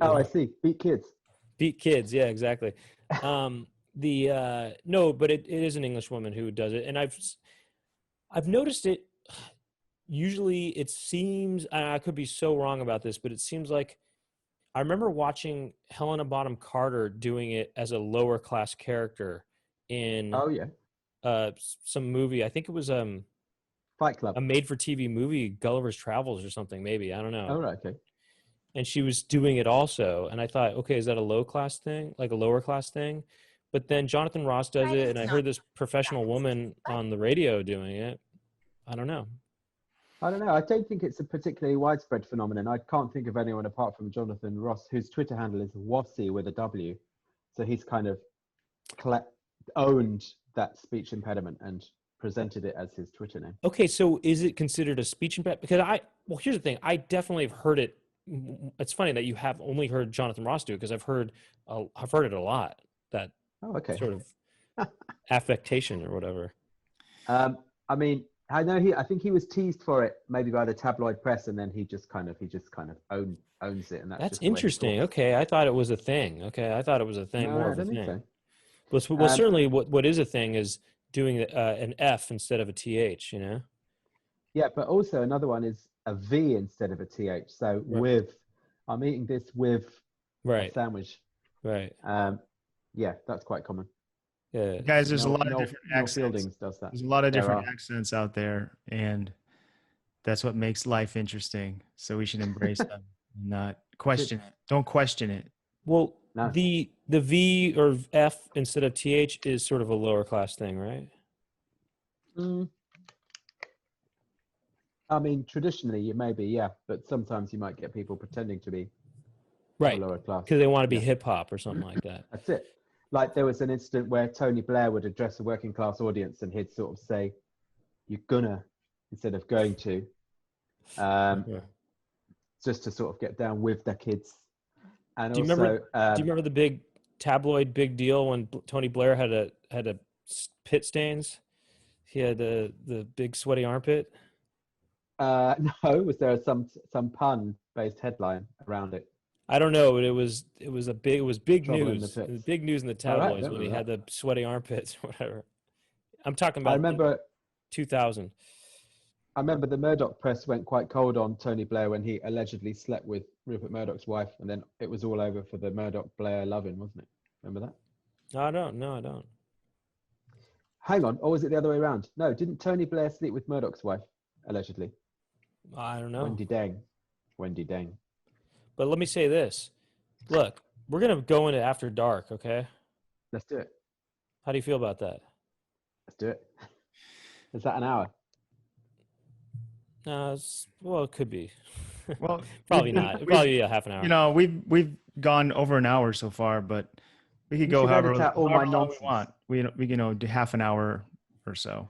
I see. Beat kids. Beat kids. Yeah, exactly. No, but it is an English woman who does it, and I've noticed it. Usually, it seems, and I could be so wrong about this, but it seems like I remember watching Helena Bonham Carter doing it as a lower class character in Oh yeah. some movie. I think it was Fight Club. a made for TV movie, Gulliver's Travels or something, maybe. I don't know. Oh right, okay. And she was doing it also. And I thought, okay, is that a low class thing? Like a lower class thing? But then Jonathan Ross does it, and I heard this professional woman on the radio doing it. I don't know. I don't know. I don't think it's a particularly widespread phenomenon. I can't think of anyone apart from Jonathan Ross, whose Twitter handle is Wassy with a W. So he's kind of owned that speech impediment and presented it as his Twitter name. Okay, so is it considered a speech impediment? Because here's the thing. I definitely have heard it. It's funny that you have only heard Jonathan Ross do it, because I've heard it a lot. That Oh, okay. sort of affectation or whatever. I mean, I know I think he was teased for it maybe by the tabloid press, and then he just kind of owns it, and that's That's just the way he interesting. talks. Okay, I thought it was a thing. Okay, I thought it was a thing, No, more I of a don't think thing. so. Well, certainly, what is a thing is doing an F instead of a TH. You know. Yeah, but also another one is a V instead of a TH. So Right. I'm eating this with a Right. sandwich. Right. Yeah, that's quite common. Yeah. Guys, there's a lot of different Noel accents. Fieldings does that. There's a lot of There different are. accents out there, and that's what makes life interesting. So we should embrace them, and not question it. Don't question it. Well, No. the V or F instead of TH is sort of a lower class thing, right? I mean, traditionally, you may be, yeah, but sometimes you might get people pretending to be Right. lower class Because they want to be Yeah. hip hop or something like that. That's it. Like there was an incident where Tony Blair would address a working class audience, and he'd sort of say, "You're gonna," instead of "going to," just to sort of get down with the kids. And Do you also, remember? Do you remember the big tabloid big deal when Tony Blair had a pit stains? He had the big sweaty armpit. no, was there some pun based headline around it? I don't know, but it was big Trouble in the news. It was pits. big news in the All right, tabloids don't when he remember had the sweaty armpits or whatever. I'm talking I about remember 2000. the Murdoch press went quite cold on Tony Blair when he allegedly slept with Rupert Murdoch's wife, and then it was all over for the Murdoch Blair loving, wasn't it? Remember that? I don't. No, I don't. Hang on, or was it the other way around? No, didn't Tony Blair sleep with Murdoch's wife, allegedly? I don't know. Wendy Deng. But let me say this. Look, we're going to go into After Dark, okay? Let's do it. How do you feel about that? Let's do it. Is that an hour? Well, it could be. Well, Probably not. Probably a half an hour. You know, we've gone over an hour so far, but we could You go should however edit out all my long we nonsense. want. We do half an hour or so.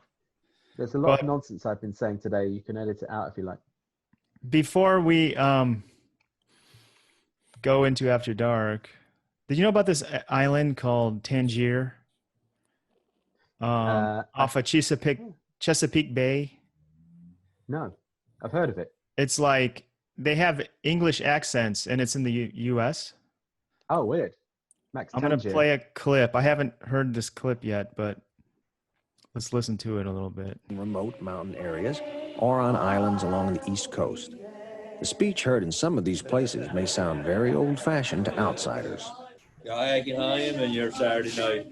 There's a lot of nonsense I've been saying today. You can edit it out if you like. Before we go into After Dark, did you know about this island called Tangier off of Chesapeake Bay? No, I've heard of it. It's like they have English accents, and it's in the U.S. Oh, weird. Max I'm going to Tangier. play a clip. I haven't heard this clip yet, but let's listen to it a little bit. Remote mountain areas or on islands along the East Coast. The speech heard in some of these places may sound very old-fashioned to outsiders. I can hang him in your Saturday night.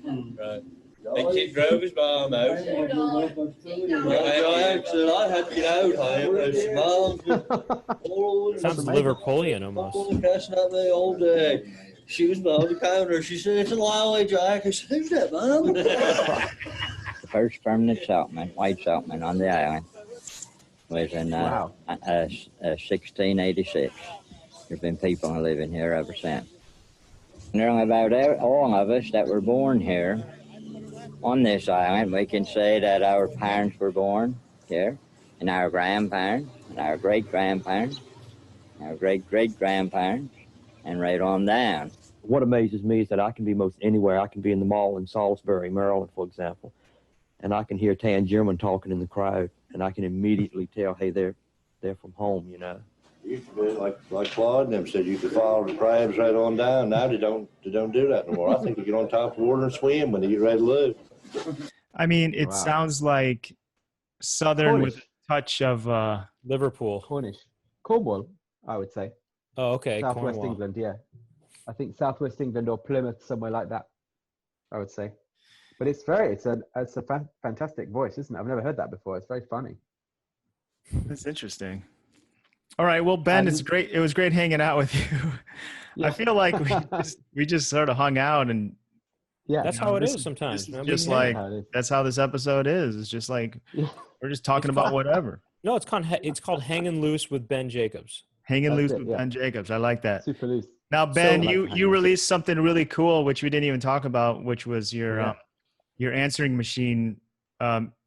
Right. They drove his mom out. I had to get out. Sounds Liverpoolian almost. Cussing at me all day. She was behind the counter. She said, "It's a Lally Jack." I said, "Who's that, Mom?" The first permanent settlement, white settlement on the island, was in 1686. There's been people living here ever since. And there are about all of us that were born here on this island. We can say that our parents were born here, and our grandparents, and our great-grandparents, our great-great-grandparents, and right on down. What amazes me is that I can be most anywhere. I can be in the mall in Salisbury, Maryland, for example, and I can hear Tangierman talking in the crowd, and I can immediately tell, hey, they're from home, you know. It used to be like Claude and them said you could follow the crabs right on down. Now they don't do that no more. I think you get on top of the water and swim when they get ready to load. I mean, it sounds like Southern with a touch of Liverpool. Cornwall, I would say. Oh, okay. Southwest Cornwall. England, yeah. I think Southwest England or Plymouth, somewhere like that, I would say. But it's a fantastic voice, isn't it? I've never heard that before. It's very funny. That's interesting. All right, well, Ben, it's great. It was great hanging out with you. Yeah. I feel like we just sort of hung out, and that's how it is sometimes. Just like that's how this episode is. It's just like we're just talking about whatever. No, it's called Hanging Loose with Ben Jacobs. Hanging Loose with Ben Jacobs. I like that. Super loose. Now, Ben, you released something really cool, which we didn't even talk about, which was your answering machine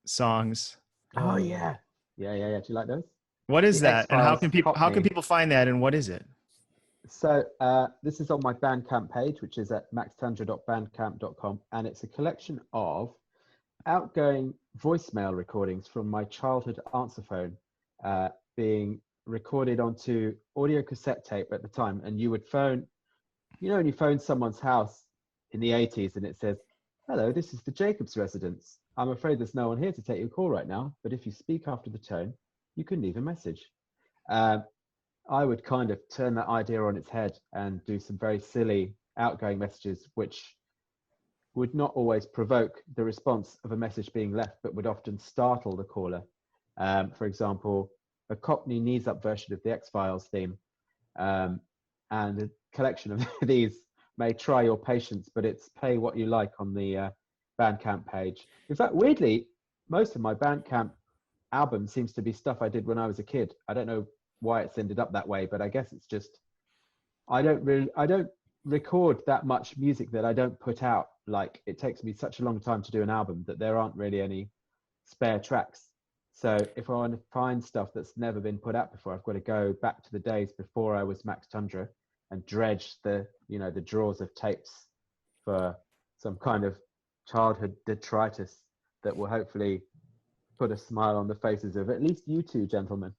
songs. Oh yeah. Do you like those? What is that, and how can people find that, and what is it? So this is on my Bandcamp page, which is at maxtundra.bandcamp.com, and it's a collection of outgoing voicemail recordings from my childhood answer phone being recorded onto audio cassette tape at the time. And you would phone, when you phone someone's house in the 80s and it says, "Hello, this is the Jacobs residence. I'm afraid there's no one here to take your call right now, but if you speak after the tone, you can leave a message." I would kind of turn that idea on its head and do some very silly outgoing messages, which would not always provoke the response of a message being left, but would often startle the caller. For example, a Cockney knees up version of the X-Files theme, and a collection of these may try your patience, but it's pay what you like on the Bandcamp page. In fact, weirdly, most of my Bandcamp album seems to be stuff I did when I was a kid. I don't know why it's ended up that way, but I guess it's just I don't record that much music that I don't put out. Like, it takes me such a long time to do an album that there aren't really any spare tracks. So if I want to find stuff that's never been put out before, I've got to go back to the days before I was Max Tundra and dredge the drawers of tapes for some kind of childhood detritus that will hopefully put a smile on the faces of at least you two gentlemen,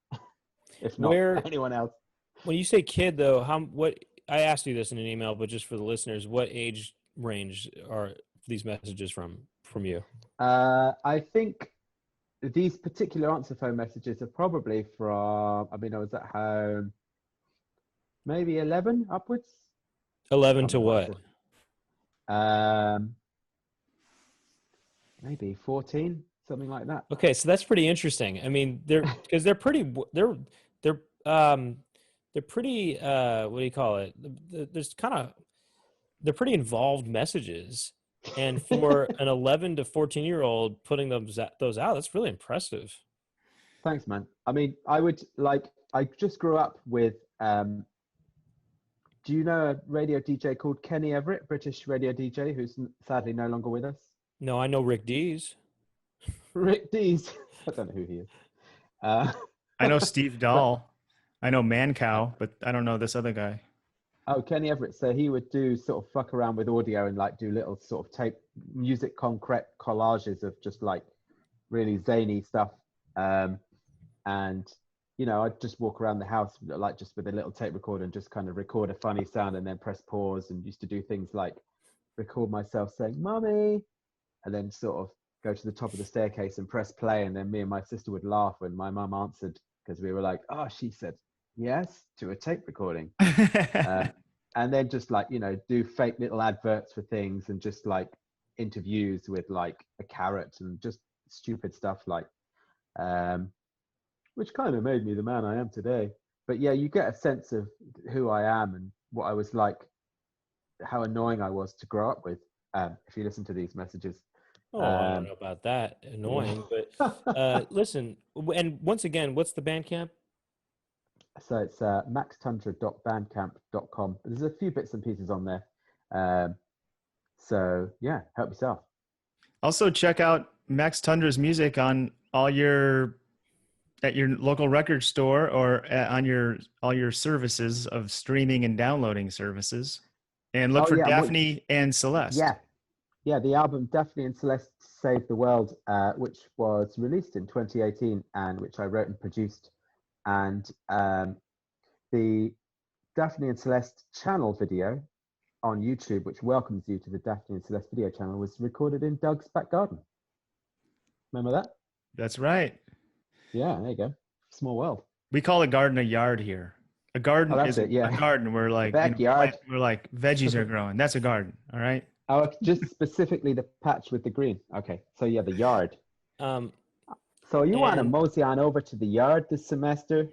if not anyone else. When you say kid, though, what I asked you this in an email, but just for the listeners, what age range are these messages from you? I think these particular answer phone messages are probably from, I was at home, maybe 11 upwards. 11 to what? Maybe 14, something like that. Okay, so that's pretty interesting. I mean, they're pretty what do you call it? They're pretty involved messages. And for an 11 to 14-year-old putting those out, that's really impressive. Thanks, man. I mean, I just grew up with, do you know a radio DJ called Kenny Everett, British radio DJ, who's sadly no longer with us? No, I know Rick Dees. Rick Dees. I don't know who he is. I know Steve Dahl. I know Man Cow, but I don't know this other guy. Oh, Kenny Everett. So he would do sort of fuck around with audio and like do little sort of tape music concrete collages of just like really zany stuff. And, I'd just walk around the house like just with a little tape recorder and just kind of record a funny sound and then press pause, and used to do things like record myself saying, "Mommy," and then sort of go to the top of the staircase and press play. And then me and my sister would laugh when my mum answered, because we were like, "Oh, she said yes to a tape recording." And then just like, do fake little adverts for things and just like interviews with like a carrot and just stupid stuff like, which kind of made me the man I am today. But yeah, you get a sense of who I am and what I was like, how annoying I was to grow up with, if you listen to these messages. Oh, I don't know about that. Annoying, but listen, and once again, what's the Bandcamp? So it's maxtundra.bandcamp.com. There's a few bits and pieces on there. So yeah, help yourself. Also check out Max Tundra's music on at your local record store or on all your services of streaming and downloading services. And look for Daphne and Celeste. Yeah, the album Daphne and Celeste Save the World, which was released in 2018 and which I wrote and produced. And the Daphne and Celeste channel video on YouTube, which welcomes you to the Daphne and Celeste video channel, was recorded in Doug's back garden. Remember that? That's right. Yeah, there you go. Small world. We call a garden a yard here. A garden is a garden where like backyard. Where like veggies are growing. That's a garden. All right. Oh, just specifically the patch with the green. Okay, so yeah, the yard. So you want to mosey on over to the yard this semester?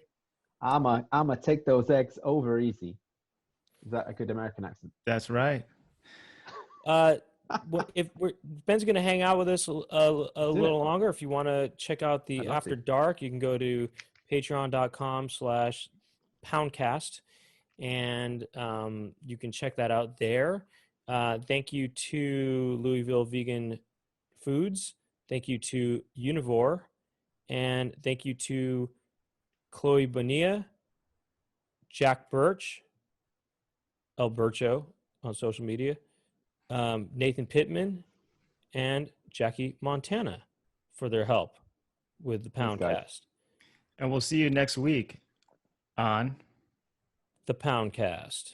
I'ma take those eggs over easy. Is that a good American accent? That's right. If Ben's going to hang out with us a little longer, if you want to check out the After Dark, you can go to patreon.com/Poundcast, and you can check that out there. Thank you to Louisville Vegan Foods. Thank you to Univore. And thank you to Chloe Bonilla, Jack Birch, El Bircho on social media, Nathan Pittman, and Jackie Montana for their help with the Thanks, guys. Poundcast. And we'll see you next week on The Poundcast.